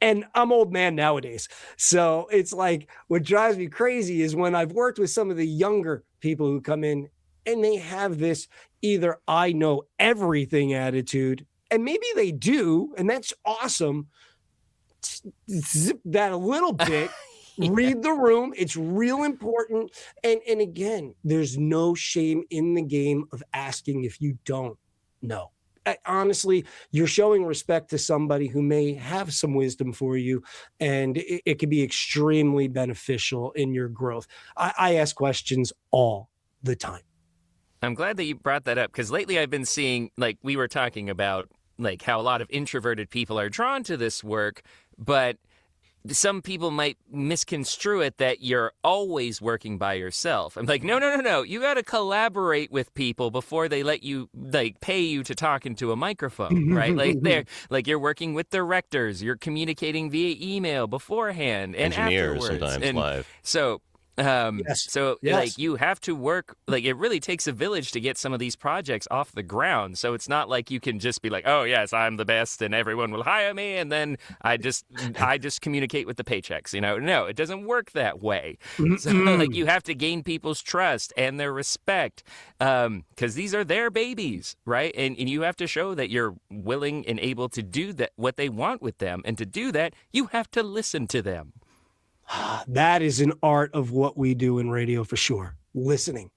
And I'm old man nowadays. So it's like what drives me crazy is when I've worked with some of the younger people who come in and they have this either I know everything attitude, and maybe they do, and that's awesome. Zip that a little bit. Read the room. It's real important. And again, there's no shame in the game of asking if you don't know. Honestly, you're showing respect to somebody who may have some wisdom for you, and it can be extremely beneficial in your growth. I ask questions all the time. I'm glad that you brought that up, because lately I've been seeing, like we were talking about, like how a lot of introverted people are drawn to this work, but some people might misconstrue it that you're always working by yourself. I'm like, no. You got to collaborate with people before they let you, like, pay you to talk into a microphone, right? Like you're working with directors, you're communicating via email beforehand and engineers afterwards. sometimes and live. So Yes. like you have to work, like it really takes a village to get some of these projects off the ground. So it's not like you can just be like, oh yes, I'm the best and everyone will hire me and then I just communicate with the paychecks, No, it doesn't work that way. So like you have to gain people's trust and their respect, because these are their babies, right? And you have to show that you're willing and able to do that, what they want with them. And to do that, you have to listen to them. That is an art of what we do in radio for sure. Listening.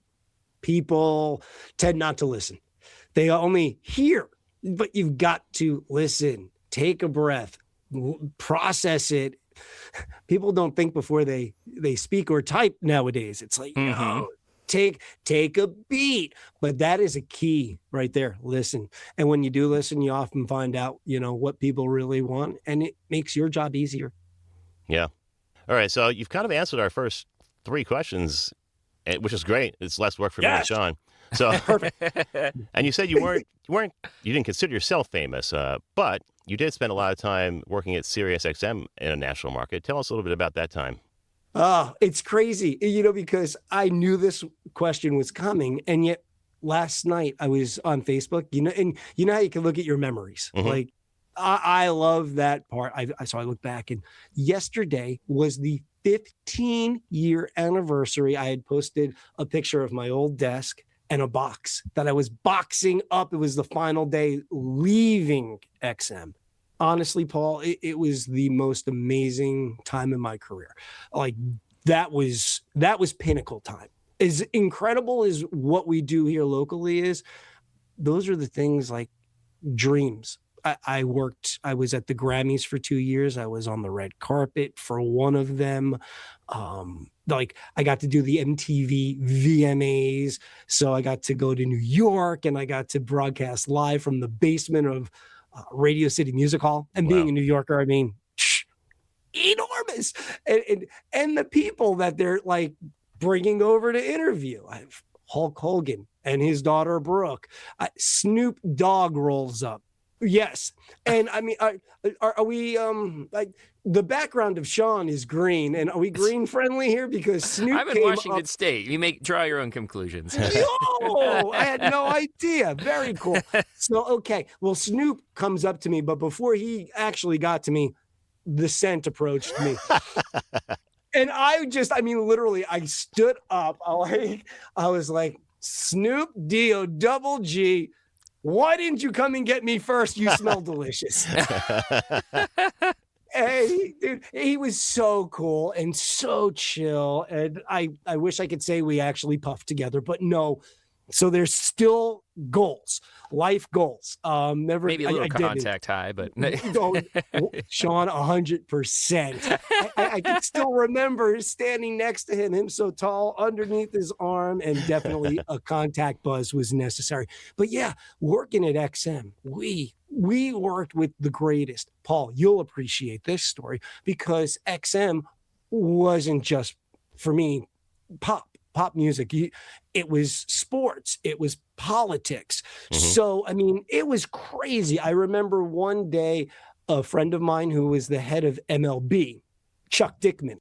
People tend not to listen. They only hear, but you've got to listen. Take a breath, process it. People don't think before they speak or type nowadays. It's like, take a beat. But that is a key right there. Listen. And when you do listen, you often find out, what people really want, and it makes your job easier. Yeah. All right, so you've kind of answered our first 3 questions, which is great. It's less work for me and Sean. So perfect. And you said you didn't consider yourself famous, but you did spend a lot of time working at Sirius XM in a national market. Tell us a little bit about that time. Oh, it's crazy, because I knew this question was coming, and yet last night I was on Facebook, and you know how you can look at your memories, like. I love that part. So I look back, and yesterday was the 15-year anniversary. I had posted a picture of my old desk and a box that I was boxing up. It was the final day leaving XM. Honestly, Paul, it was the most amazing time in my career. Like that was pinnacle time. As incredible as what we do here locally is, those are the things like dreams. I was at the Grammys for 2 years. I was on the red carpet for one of them. I got to do the MTV VMAs. So I got to go to New York and I got to broadcast live from the basement of Radio City Music Hall. And being a New Yorker, I mean, enormous. And the people that they're like bringing over to interview. I have Hulk Hogan and his daughter, Brooke. Snoop Dogg rolls up. Yes. And I mean, are we, like the background of Sean is green, and are we green friendly here? Because Snoop I'm in Washington State. You draw your own conclusions. Yo, I had no idea. Very cool. So, okay. Well, Snoop comes up to me, but before he actually got to me, the scent approached me. And literally, I stood up. I was like, Snoop D-O-double-G. Why didn't you come and get me first? You smell delicious. Hey, dude, he was so cool and so chill. And I wish I could say we actually puffed together, but no. So there's still goals, life goals. Maybe a little contact high, but Sean, 100%. I can still remember standing next to him so tall underneath his arm, and definitely a contact buzz was necessary. But yeah, working at XM, we worked with the greatest. Paul, you'll appreciate this story because XM wasn't just, for me, pop music. It was sports. It was politics. So, I mean, it was crazy. I remember one day, a friend of mine who was the head of MLB, Chuck Dickman,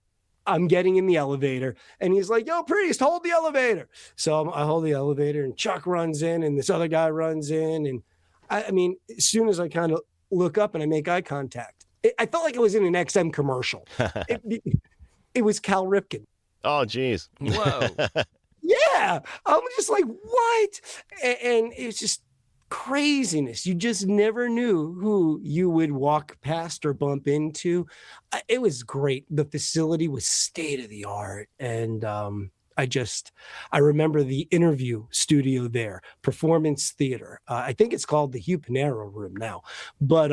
I'm getting in the elevator and he's like, yo, Priest, hold the elevator. So I hold the elevator and Chuck runs in and this other guy runs in. And I mean, as soon as I kind of look up and I make eye contact, I felt like I was in an XM commercial. It was Cal Ripken. Oh, geez. Whoa. Yeah. I'm just like, what? And it was just craziness. You just never knew who you would walk past or bump into. It was great. The facility was state of the art. And I remember the interview studio there, performance theater. I think it's called the Hugh Panero Room now, but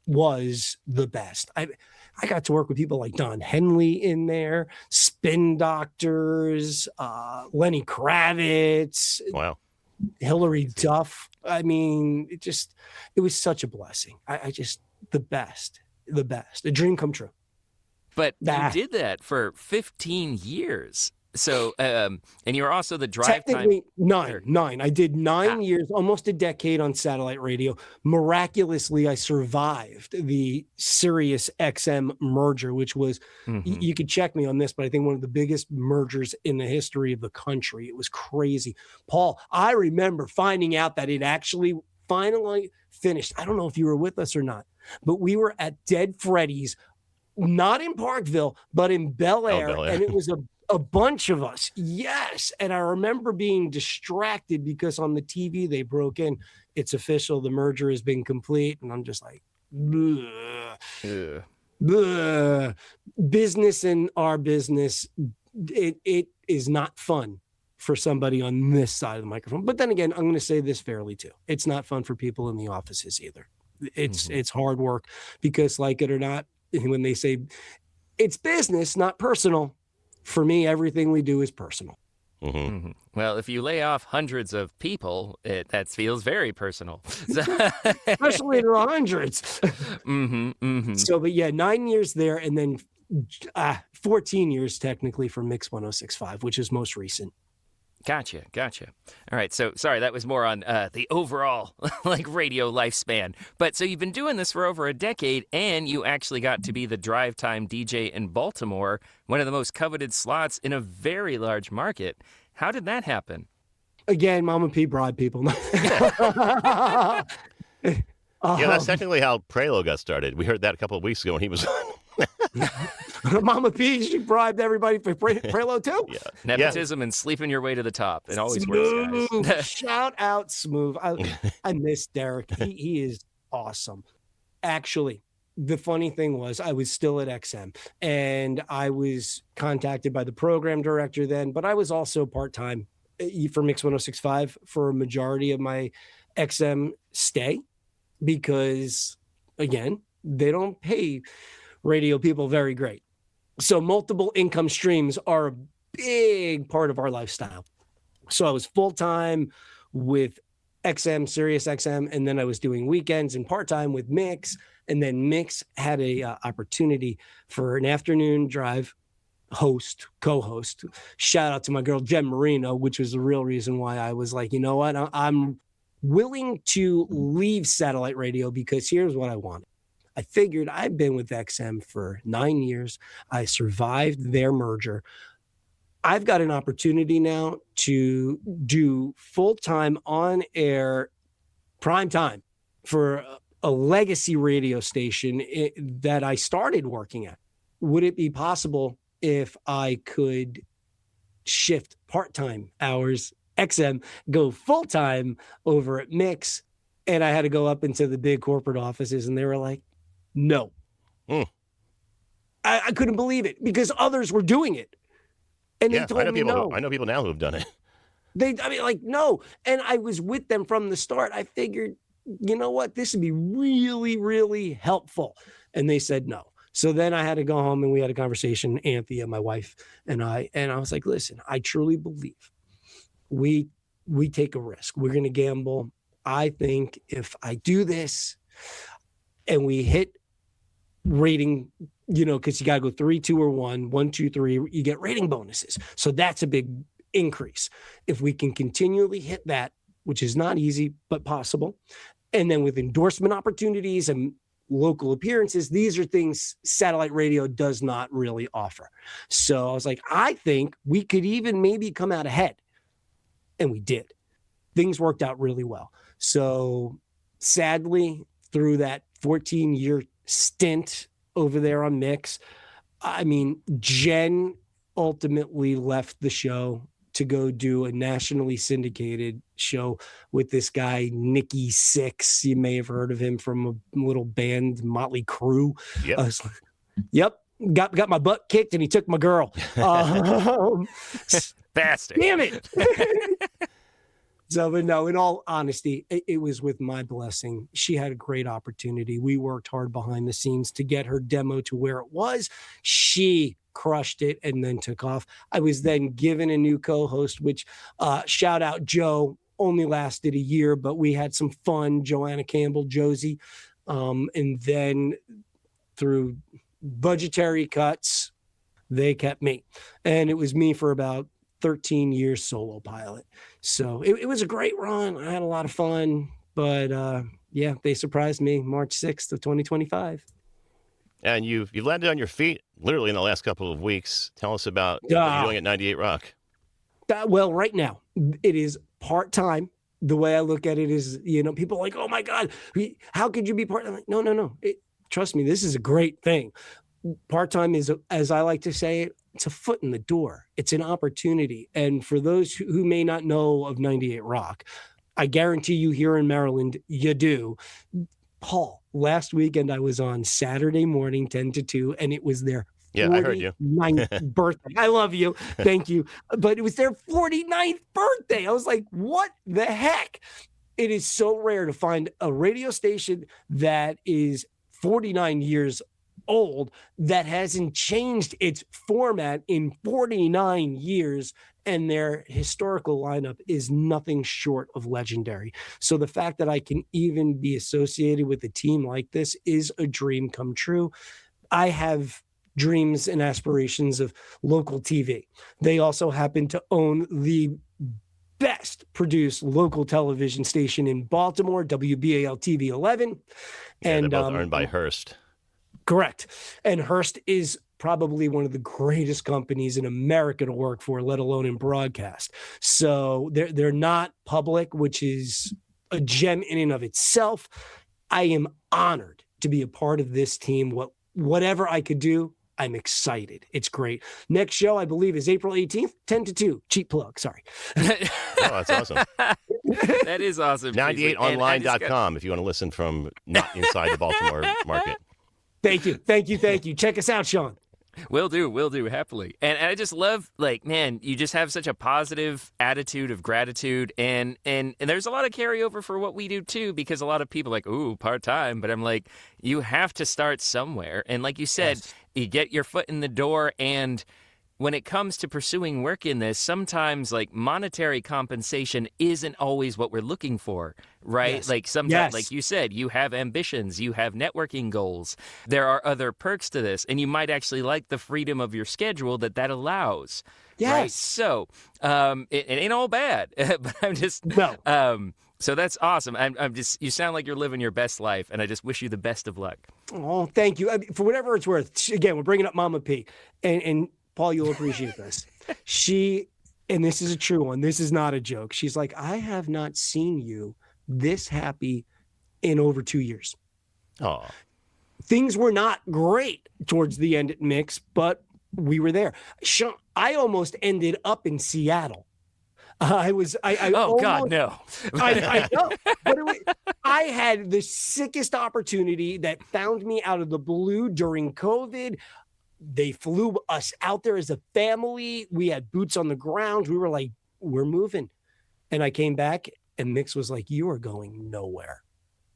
was the best. I got to work with people like Don Henley in there, Spin Doctors, Lenny Kravitz, wow, Hillary Duff. I mean, it was such a blessing. The best, a dream come true. But you did that for 15 years. So, and you were also the drive time. Nine. I did 9 years, almost a decade on satellite radio. Miraculously, I survived the Sirius XM merger, which was, you could check me on this, but I think one of the biggest mergers in the history of the country. It was crazy. Paul, I remember finding out that it actually finally finished. I don't know if you were with us or not, but we were at Dead Freddy's, not in Parkville, but in Bel Air, and it was a bunch of us. Yes. And I remember being distracted because on the TV they broke in, it's official, the merger has been complete. And I'm just like, bleh. Business and our business, it is not fun for somebody on this side of the microphone. But then again, I'm going to say this fairly too. It's not fun for people in the offices either. It's hard work because, like it or not, when they say it's business, not personal, for me, everything we do is personal. Well, if you lay off hundreds of people, that feels very personal. Especially the hundreds. So, but yeah, 9 years there, and then 14 years technically for Mix 106.5, which is most recent. Gotcha. All right. So sorry, that was more on the overall radio lifespan. But so you've been doing this for over a decade, and you actually got to be the drive time DJ in Baltimore, one of the most coveted slots in a very large market. How did that happen? Again, Mama P bribed people. Yeah, that's technically how Prelo got started. We heard that a couple of weeks ago when he was on. Mama P, she bribed everybody for Prelo too. Yeah. Nepotism and sleeping your way to the top. It always works, guys. Shout out Smooth. I miss Derek. He is awesome. Actually, the funny thing was I was still at XM and I was contacted by the program director then, but I was also part-time for Mix 106.5 for a majority of my XM stay because, again, they don't pay radio people very great. So multiple income streams are a big part of our lifestyle. So I was full-time with XM, Sirius XM, and then I was doing weekends and part-time with Mix. And then Mix had a opportunity for an afternoon drive co-host. Shout out to my girl, Jen Marino, which was the real reason why I was like, you know what? I'm willing to leave satellite radio because here's what I wanted. I figured I've been with XM for 9 years. I survived their merger. I've got an opportunity now to do full-time on-air prime time for a legacy radio station that I started working at. Would it be possible if I could shift part-time hours, XM, go full-time over at Mix? And I had to go up into the big corporate offices and they were like, no. I couldn't believe it because others were doing it. And they told me no. I know people now who have done it. No. And I was with them from the start. I figured, you know what? This would be really, really helpful. And they said no. So then I had to go home and we had a conversation, Anthea, my wife, and I was like, listen, I truly believe we take a risk. We're going to gamble. I think if I do this and we hit rating, because you got to go 3, 2, or 1, 1, 2, 3, you get rating bonuses. So that's a big increase. If we can continually hit that, which is not easy, but possible. And then with endorsement opportunities and local appearances, these are things satellite radio does not really offer. So I was like, I think we could even maybe come out ahead. And we did. Things worked out really well. So sadly, through that 14-year stint over there on Mix. I mean, Jen ultimately left the show to go do a nationally syndicated show with this guy, Nikki Sixx. You may have heard of him from a little band, Motley Crue. Yep. Yep. Got my butt kicked and he took my girl. Bastard. Damn it. So, but no, in all honesty, it was with my blessing. She had a great opportunity. We worked hard behind the scenes to get her demo to where it was. She crushed it and then took off. I was then given a new co-host, which shout out Joe, only lasted a year, but we had some fun. Joanna Campbell, Josie. And then through budgetary cuts, they kept me. And it was me for about 13 years solo pilot. So it was a great run. I had a lot of fun, but yeah, they surprised me March 6th of 2025. And you've landed on your feet literally in the last couple of weeks. Tell us about what you're doing at 98 Rock. Well, right now it is part-time. The way I look at it is, people are like, oh my God, how could you be part? I'm like, no. Trust me, this is a great thing. Part-time is, as I like to say it, it's a foot in the door. It's an opportunity. And for those who may not know of 98 Rock, I guarantee you here in Maryland, you do. Paul, last weekend I was on Saturday morning, 10 to 2, and it was their 49th birthday. I love you. Thank you. But it was their 49th birthday. I was like, what the heck? It is so rare to find a radio station that is 49 years old that hasn't changed its format in 49 years, and their historical lineup is nothing short of legendary. So the fact that I can even be associated with a team like this is a dream come true. I have dreams and aspirations of local TV. They also happen to own the best produced local television station in Baltimore, WBAL TV 11. Yeah, and they're both owned by Hearst. Correct. And Hearst is probably one of the greatest companies in America to work for, let alone in broadcast. So they're not public, which is a gem in and of itself. I am honored to be a part of this team. Whatever I could do, I'm excited. It's great. Next show, I believe, is April 18th, 10 to 2. Cheap plug. Sorry. Oh, that's awesome. That is awesome. 98online.com if you want to listen from not inside the Baltimore market. Thank you. Check us out, Sean. Will do, happily. And I just love, man, you just have such a positive attitude of gratitude, and there's a lot of carryover for what we do too, because a lot of people are like, ooh, part-time, but I'm like, you have to start somewhere. And like you said, you get your foot in the door, and when it comes to pursuing work in this, sometimes monetary compensation isn't always what we're looking for, right? Yes. Sometimes, like you said, you have ambitions, you have networking goals. There are other perks to this, and you might actually like the freedom of your schedule that allows. Yes. Right? So it ain't all bad, but I'm just so that's awesome. I'm just, you sound like you're living your best life, and I just wish you the best of luck. Oh, thank you. For whatever it's worth. Again, we're bringing up Mama P, and Paul, you'll appreciate this. And this is a true one. This is not a joke. She's like, I have not seen you this happy in over 2 years. Oh, things were not great towards the end at Mix, but we were there. Sean, I almost ended up in Seattle. I God, no. I know. But I had the sickest opportunity that found me out of the blue during COVID. They flew us out there as a family. We had boots on the ground. We were like, we're moving. And I came back and Mix was like, you are going nowhere.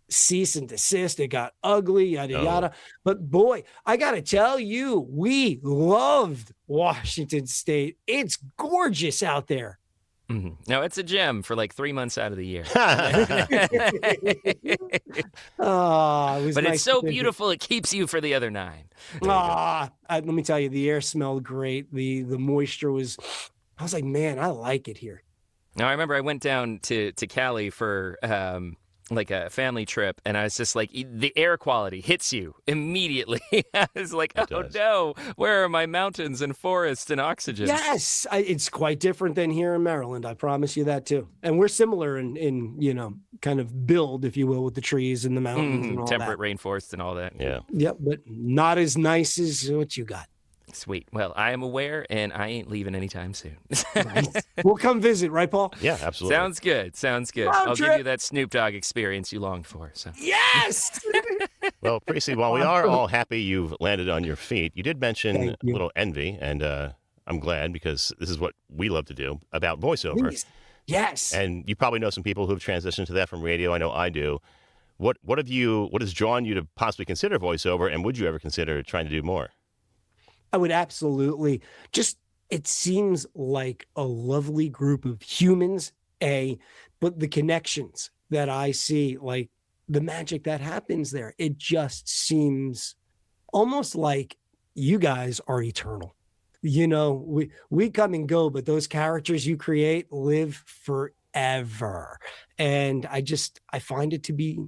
Cease and desist. It got ugly, yada, yada. But boy, I got to tell you, we loved Washington State. It's gorgeous out there. Mm-hmm. No, it's a gem for 3 months out of the year. But it's so beautiful, it keeps you for the other 9. Let me tell you, the air smelled great. The moisture was, I was like, man, I like it here. Now, I remember I went down to Cali for like a family trip, and I was just like, the air quality hits you immediately. I was like, oh no, where are my mountains and forests and oxygen? Yes, it's quite different than here in Maryland. I promise you that too. And we're similar in kind of build, if you will, with the trees and the mountains and all temperate that. rainforests and all that. Yeah. Yep, but not as nice as what you got. Sweet. Well, I am aware, and I ain't leaving anytime soon. Nice. We'll come visit, right, Paul? Yeah, absolutely. Sounds good. Sounds good. Road I'll trip. give you that Snoop Dogg experience you longed for. So. Yes! Well, Precy, while we are all happy you've landed on your feet, you did mention a little envy, and I'm glad because this is what we love to do about voiceover. Please. Yes. And you probably know some people who've transitioned to that from radio. I know I do. What has drawn you to possibly consider voiceover, and would you ever consider trying to do more? I would absolutely. It seems like a lovely group of humans, but the connections that I see, like the magic that happens there, it just seems almost like you guys are eternal. We come and go, but those characters you create live forever. And I find it to be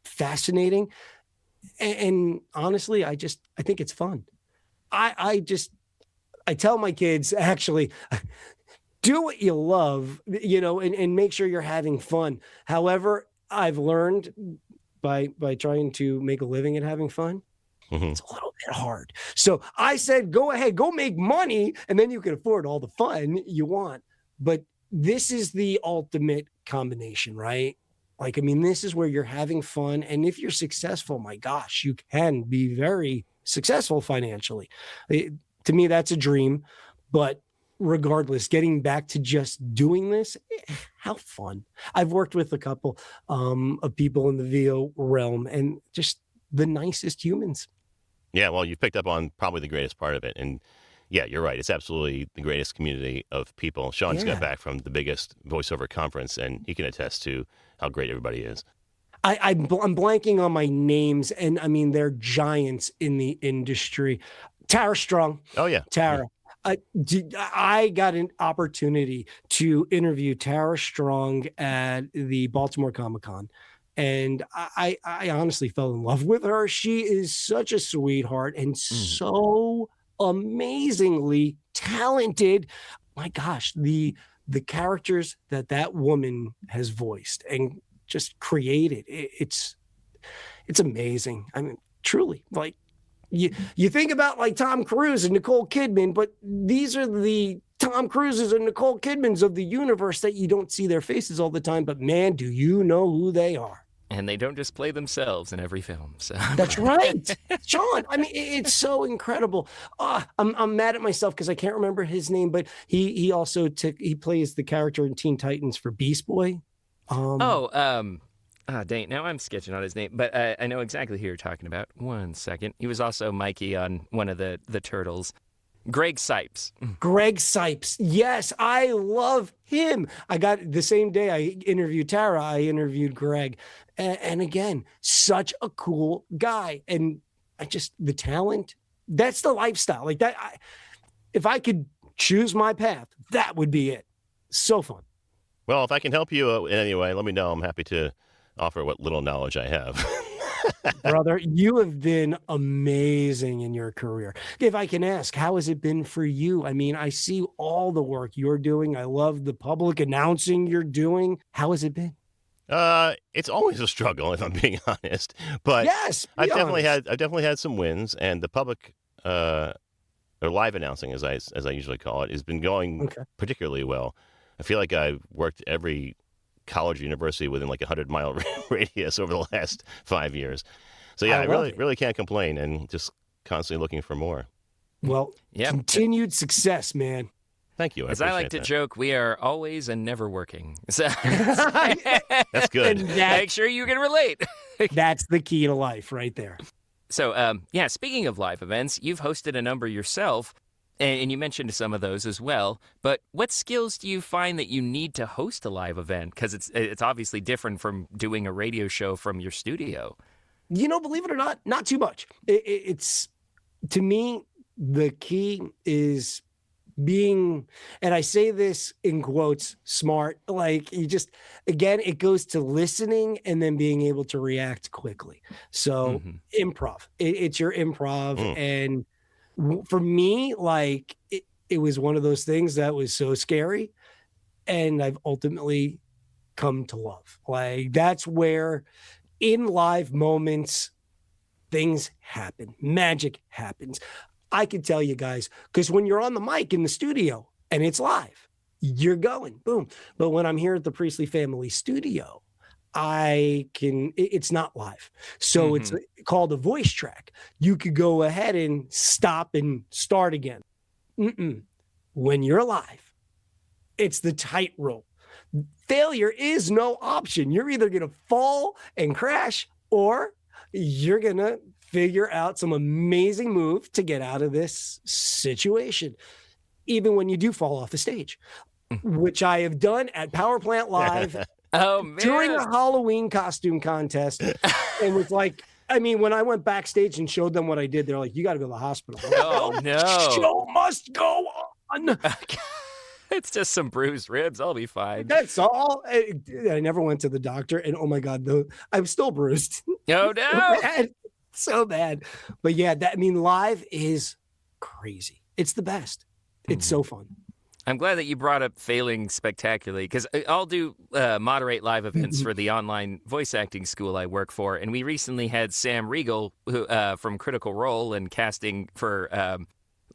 fascinating. And honestly, I think it's fun. I tell my kids, actually, do what you love, and make sure you're having fun. However, I've learned by trying to make a living at having fun, it's a little bit hard. So I said, go ahead, go make money, and then you can afford all the fun you want. But this is the ultimate combination, right? Like, I mean, this is where you're having fun. And if you're successful, my gosh, you can be very successful financially. To me, that's a dream. But regardless, getting back to just doing this, how fun. I've worked with a couple of people in the VO realm and just the nicest humans. Yeah, well, you picked up on probably the greatest part of it. And yeah, you're right. It's absolutely the greatest community of people. Sean just got back from the biggest voiceover conference, and he can attest to how great everybody is. I'm blanking on my names, and I mean, they're giants in the industry. Tara Strong. Oh, yeah. Tara. I got an opportunity to interview Tara Strong at the Baltimore Comic-Con, and I honestly fell in love with her. She is such a sweetheart and so amazingly talented. My gosh, the characters that woman has voiced and just created, it's amazing. I mean, truly, like you think about like Tom Cruise and Nicole Kidman, but these are the Tom Cruises and Nicole Kidmans of the universe that you don't see their faces all the time, but man, do you know who they are. And they don't just play themselves in every film. So that's right, Sean. I mean, it's so incredible. I'm mad at myself because I can't remember his name, but he also plays the character in Teen Titans for Beast Boy. Dang, now I'm sketching on his name, but I know exactly who you're talking about. 1 second. He was also Mikey on one of the Turtles. Greg Sipes. Greg Sipes. Yes, I love him. I got the same day I interviewed Tara, I interviewed Greg. And again, such a cool guy. And the talent, that's the lifestyle. Like that, if I could choose my path, that would be it. So fun. Well, if I can help you in any way, let me know. I'm happy to offer what little knowledge I have. Brother, you have been amazing in your career. If I can ask, how has it been for you? I mean, I see all the work you're doing. I love the public announcing you're doing. How has it been? It's always a struggle, if I'm being honest. But yes, I've definitely had some wins, and the public or live announcing, as I usually call it, has been going particularly well. I feel like I've worked every college or university within like 100-mile radius over the last 5 years. So yeah, I really can't complain, and just constantly looking for more. Well, continued success, man. Thank you. As I like to joke, we are always and never working. So that's good. Make sure you can relate. That's the key to life right there. So, speaking of live events, you've hosted a number yourself, and you mentioned some of those as well. But what skills do you find that you need to host a live event? Because it's obviously different from doing a radio show from your studio. Believe it or not too much. It's, to me, the key is being, and I say this in quotes, smart, like you just, again, it goes to listening and then being able to react quickly. So improv, it's your improv. And for me, like it was one of those things that was so scary, and I've ultimately come to love. Like that's where in live moments, things happen, magic happens. I can tell you guys, because when you're on the mic in the studio and it's live, you're going boom. But when I'm here at the Priestley Family Studio, it's not live. So it's called a voice track. You could go ahead and stop and start again. When you're live, it's the tightrope. Failure is no option. You're either going to fall and crash, or you're going to figure out some amazing move to get out of this situation, even when you do fall off the stage, which I have done at Power Plant Live during a Halloween costume contest. And was like, I mean, when I went backstage and showed them what I did, they're like, you got to go to the hospital. Oh, no. Show must go on. It's just some bruised ribs. I'll be fine. That's all. I never went to the doctor, and oh my God, I'm still bruised. Oh, no. So bad. But yeah, live is crazy. It's the best. It's so fun. I'm glad that you brought up failing spectacularly, because I'll do moderate live events for the online voice acting school I work for. And we recently had Sam Riegel from Critical Role and casting for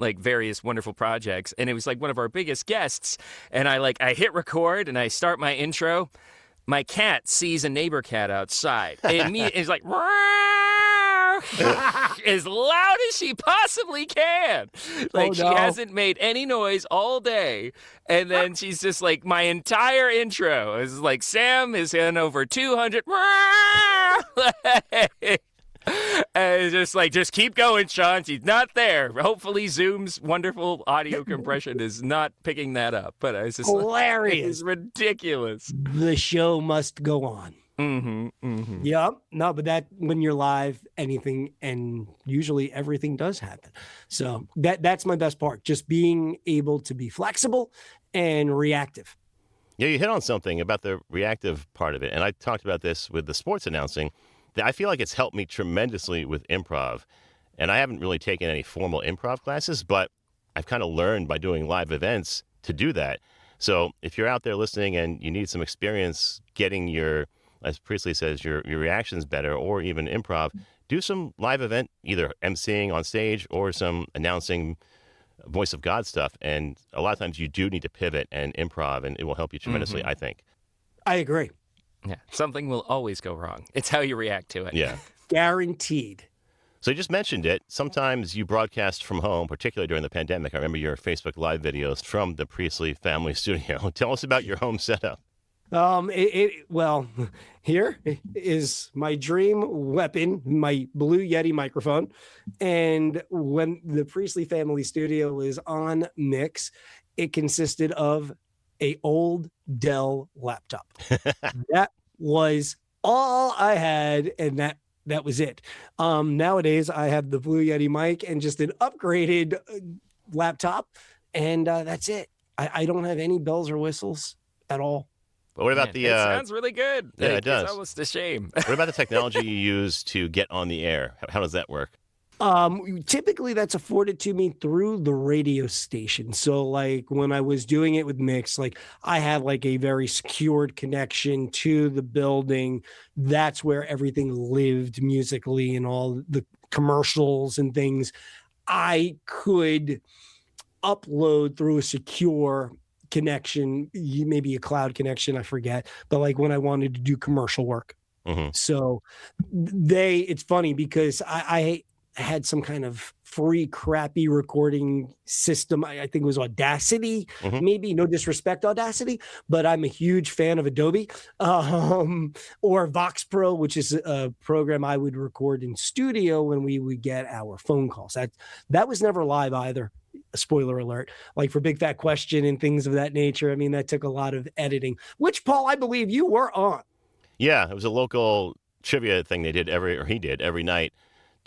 like various wonderful projects. And it was like one of our biggest guests. And I hit record and I start my intro. My cat sees a neighbor cat outside. And it's like, as loud as she possibly can. Like, she hasn't made any noise all day. And then she's just like, my entire intro is like, Sam is in over 200. And it's just like, just keep going, Sean. She's not there. Hopefully Zoom's wonderful audio compression is not picking that up. But it's just hilarious. It's ridiculous. The show must go on. Yep. No, but that when you're live, anything and usually everything does happen. So that's my best part. Just being able to be flexible and reactive. Yeah, you hit on something about the reactive part of it. And I talked about this with the sports announcing. I feel like it's helped me tremendously with improv. And I haven't really taken any formal improv classes, but I've kind of learned by doing live events to do that. So if you're out there listening and you need some experience getting your, as Priestley says, your reactions better, or even improv, do some live event, either emceeing on stage or some announcing voice of God stuff. And a lot of times you do need to pivot and improv, and it will help you tremendously, I think. I agree. Yeah, something will always go wrong. It's how you react to it. Yeah. Guaranteed. So you just mentioned it. Sometimes you broadcast from home, particularly during the pandemic. I remember your Facebook Live videos from the Priestley Family Studio. Tell us about your home setup. Well, here is my dream weapon, my Blue Yeti microphone. And when the Priestley Family Studio was on mix, it consisted of a old Dell laptop. That was all I had, and that was it. Nowadays, I have the Blue Yeti mic and just an upgraded laptop, and that's it. I don't have any bells or whistles at all. But what about it sounds really good. Yeah, it does. It's almost a shame. What about the technology you use to get on the air? How does that work? Typically that's afforded to me through the radio station. So like when I was doing it with Mix, like I have like a very secured connection to the building. That's where everything lived musically, and all the commercials and things I could upload through a secure connection, maybe a cloud connection, I forget. But like when I wanted to do commercial work. So it's funny because I had some kind of free crappy recording system. I think it was Audacity, maybe, no disrespect Audacity, but I'm a huge fan of Adobe, or Vox Pro, which is a program I would record in studio when we would get our phone calls. That was never live either. Spoiler alert, like for Big Fat Question and things of that nature. I mean, that took a lot of editing, which, Paul, I believe you were on. Yeah, it was a local trivia thing he did every night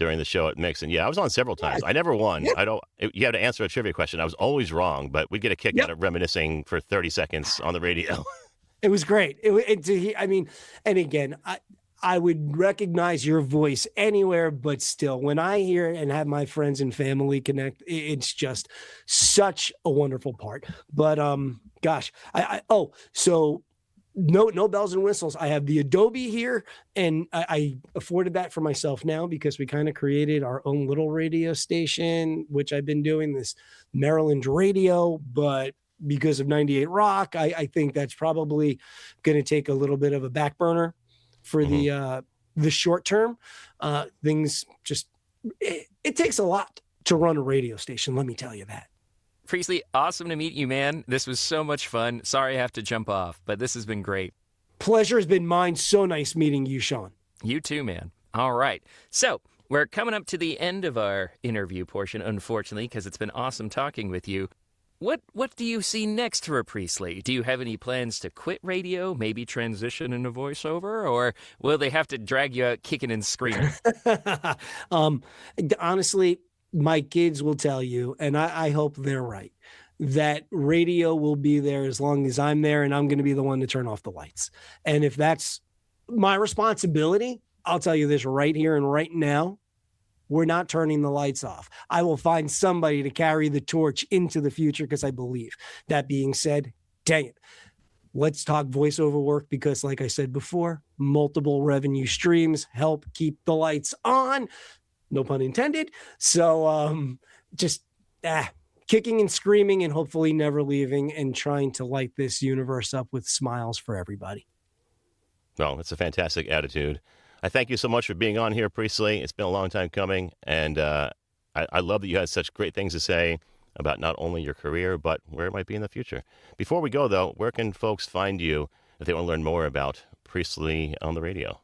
during the show at Mix. And yeah, I was on several times. I never won. Yeah. You had to answer a trivia question. I was always wrong, but we'd get a kick out of reminiscing for 30 seconds on the radio. It was great. I mean, and again, I would recognize your voice anywhere, but still, when I hear and have my friends and family connect, it's just such a wonderful part. But gosh, so no bells and whistles. I have the Adobe here, and I afforded that for myself now because we kind of created our own little radio station, which I've been doing, this Maryland radio, but because of 98 Rock, I think that's probably going to take a little bit of a back burner for the short term. Things just, it takes a lot to run a radio station. Let me tell you that. Priestley, awesome to meet you, man. This was so much fun. Sorry I have to jump off, but this has been great. Pleasure has been mine. So nice meeting you, Sean. You too, man. All right. So we're coming up to the end of our interview portion, unfortunately, because it's been awesome talking with you. What do you see next for Priestley? Do you have any plans to quit radio, maybe transition into voiceover, or will they have to drag you out kicking and screaming? Honestly, my kids will tell you, and I hope they're right, that radio will be there as long as I'm there, and I'm going to be the one to turn off the lights. And if that's my responsibility, I'll tell you this right here and right now, we're not turning the lights off. I will find somebody to carry the torch into the future because I believe. That being said, dang it, let's talk voiceover work because, like I said before, multiple revenue streams help keep the lights on. No pun intended. So just kicking and screaming and hopefully never leaving and trying to light this universe up with smiles for everybody. Well, it's a fantastic attitude. I thank you so much for being on here, Priestley. It's been a long time coming, and I love that you had such great things to say about not only your career, but where it might be in the future. Before we go, though, where can folks find you if they want to learn more about Priestley on the radio?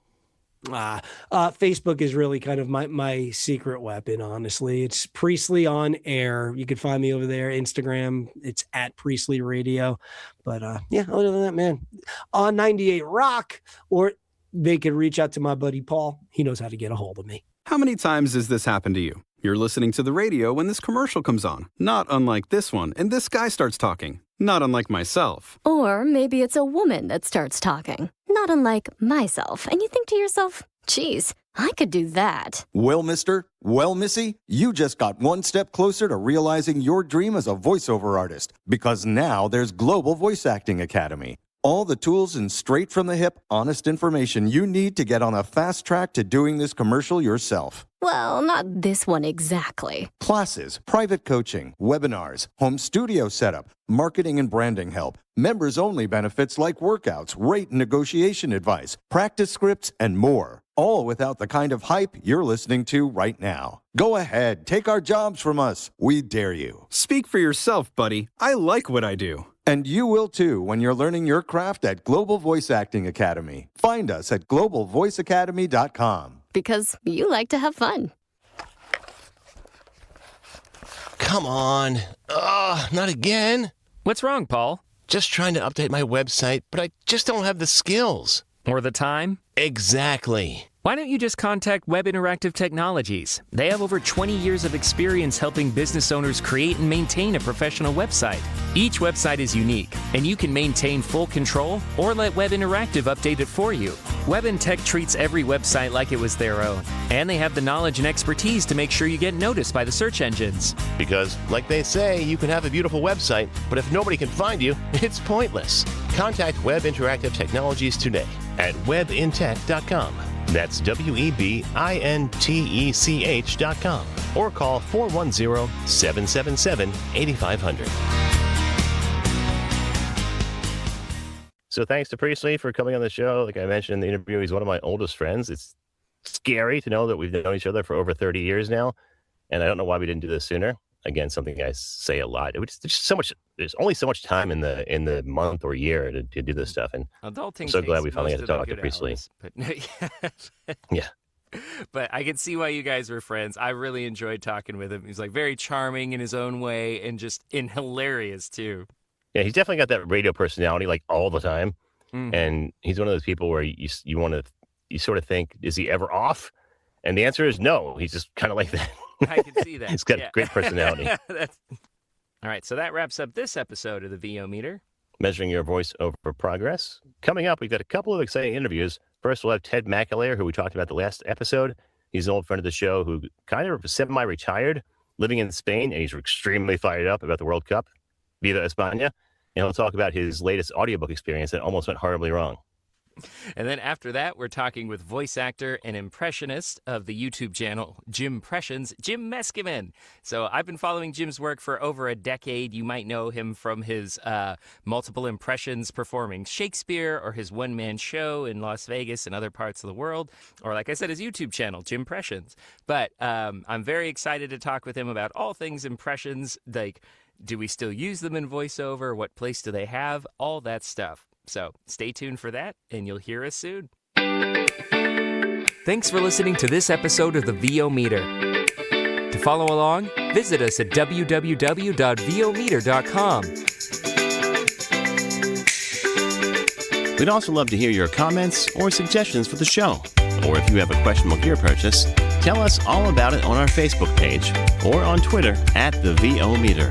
Facebook is really kind of my secret weapon, honestly. It's Priestley on Air. You can find me over there. Instagram, it's at Priestley Radio. But yeah, other than that, man, on 98 Rock, or they could reach out to my buddy Paul. He knows how to get a hold of me. How many times has this happened to you? You're listening to the radio when this commercial comes on, not unlike this one, and this guy starts talking, not unlike myself. Or maybe it's a woman that starts talking, not unlike myself, and you think to yourself, geez, I could do that. Well, mister, well, missy, you just got one step closer to realizing your dream as a voiceover artist, because now there's Global Voice Acting Academy. All the tools and straight from the hip, honest information you need to get on a fast track to doing this commercial yourself. Well, not this one exactly. Classes, private coaching, webinars, home studio setup, marketing and branding help, members-only benefits like workouts, rate and negotiation advice, practice scripts, and more. All without the kind of hype you're listening to right now. Go ahead, take our jobs from us. We dare you. Speak for yourself, buddy. I like what I do. And you will too when you're learning your craft at Global Voice Acting Academy. Find us at globalvoiceacademy.com. Because you like to have fun. Come on. Not again. What's wrong, Paul? Just trying to update my website, but I just don't have the skills. Or the time? Exactly. Why don't you just contact Web Interactive Technologies? They have over 20 years of experience helping business owners create and maintain a professional website. Each website is unique, and you can maintain full control or let Web Interactive update it for you. Web and Tech treats every website like it was their own, and they have the knowledge and expertise to make sure you get noticed by the search engines. Because, like they say, you can have a beautiful website, but if nobody can find you, it's pointless. Contact Web Interactive Technologies today at webintech.com. That's WEBINTECH.com. Or call 410-777-8500. So thanks to Priestley for coming on the show. Like I mentioned in the interview, he's one of my oldest friends. It's scary to know that we've known each other for over 30 years now. And I don't know why we didn't do this sooner. Again, something I say a lot. There's just so much. There's only so much time in the month or year to do this stuff. And adulting I'm so glad we finally most got to of talk the to good Priestley. hours, but Yeah. But I can see why you guys were friends. I really enjoyed talking with him. He's like very charming in his own way and just hilarious too. Yeah, he's definitely got that radio personality like all the time. Mm-hmm. And he's one of those people where you sort of think, is he ever off? And the answer is no. He's just kind of like that. I can see that. He's got great personality. All right, so that wraps up this episode of the VO Meter. Measuring your voice over progress. Coming up, we've got a couple of exciting interviews. First, we'll have Ted McAleer, who we talked about the last episode. He's an old friend of the show who kind of semi-retired, living in Spain, and he's extremely fired up about the World Cup, Viva España. And he'll talk about his latest audiobook experience that almost went horribly wrong. And then after that, we're talking with voice actor and impressionist of the YouTube channel Jimpressions, Jim Meskimen. So I've been following Jim's work for over a decade. You might know him from his multiple impressions performing Shakespeare, or his one-man show in Las Vegas and other parts of the world, or like I said, his YouTube channel, Jimpressions. But I'm very excited to talk with him about all things impressions, like do we still use them in voiceover? What place do they have? All that stuff. So stay tuned for that, and you'll hear us soon. Thanks for listening to this episode of the VO Meter. To follow along, visit us at www.vometer.com. We'd also love to hear your comments or suggestions for the show. Or if you have a questionable gear purchase, tell us all about it on our Facebook page or on Twitter at the VO Meter.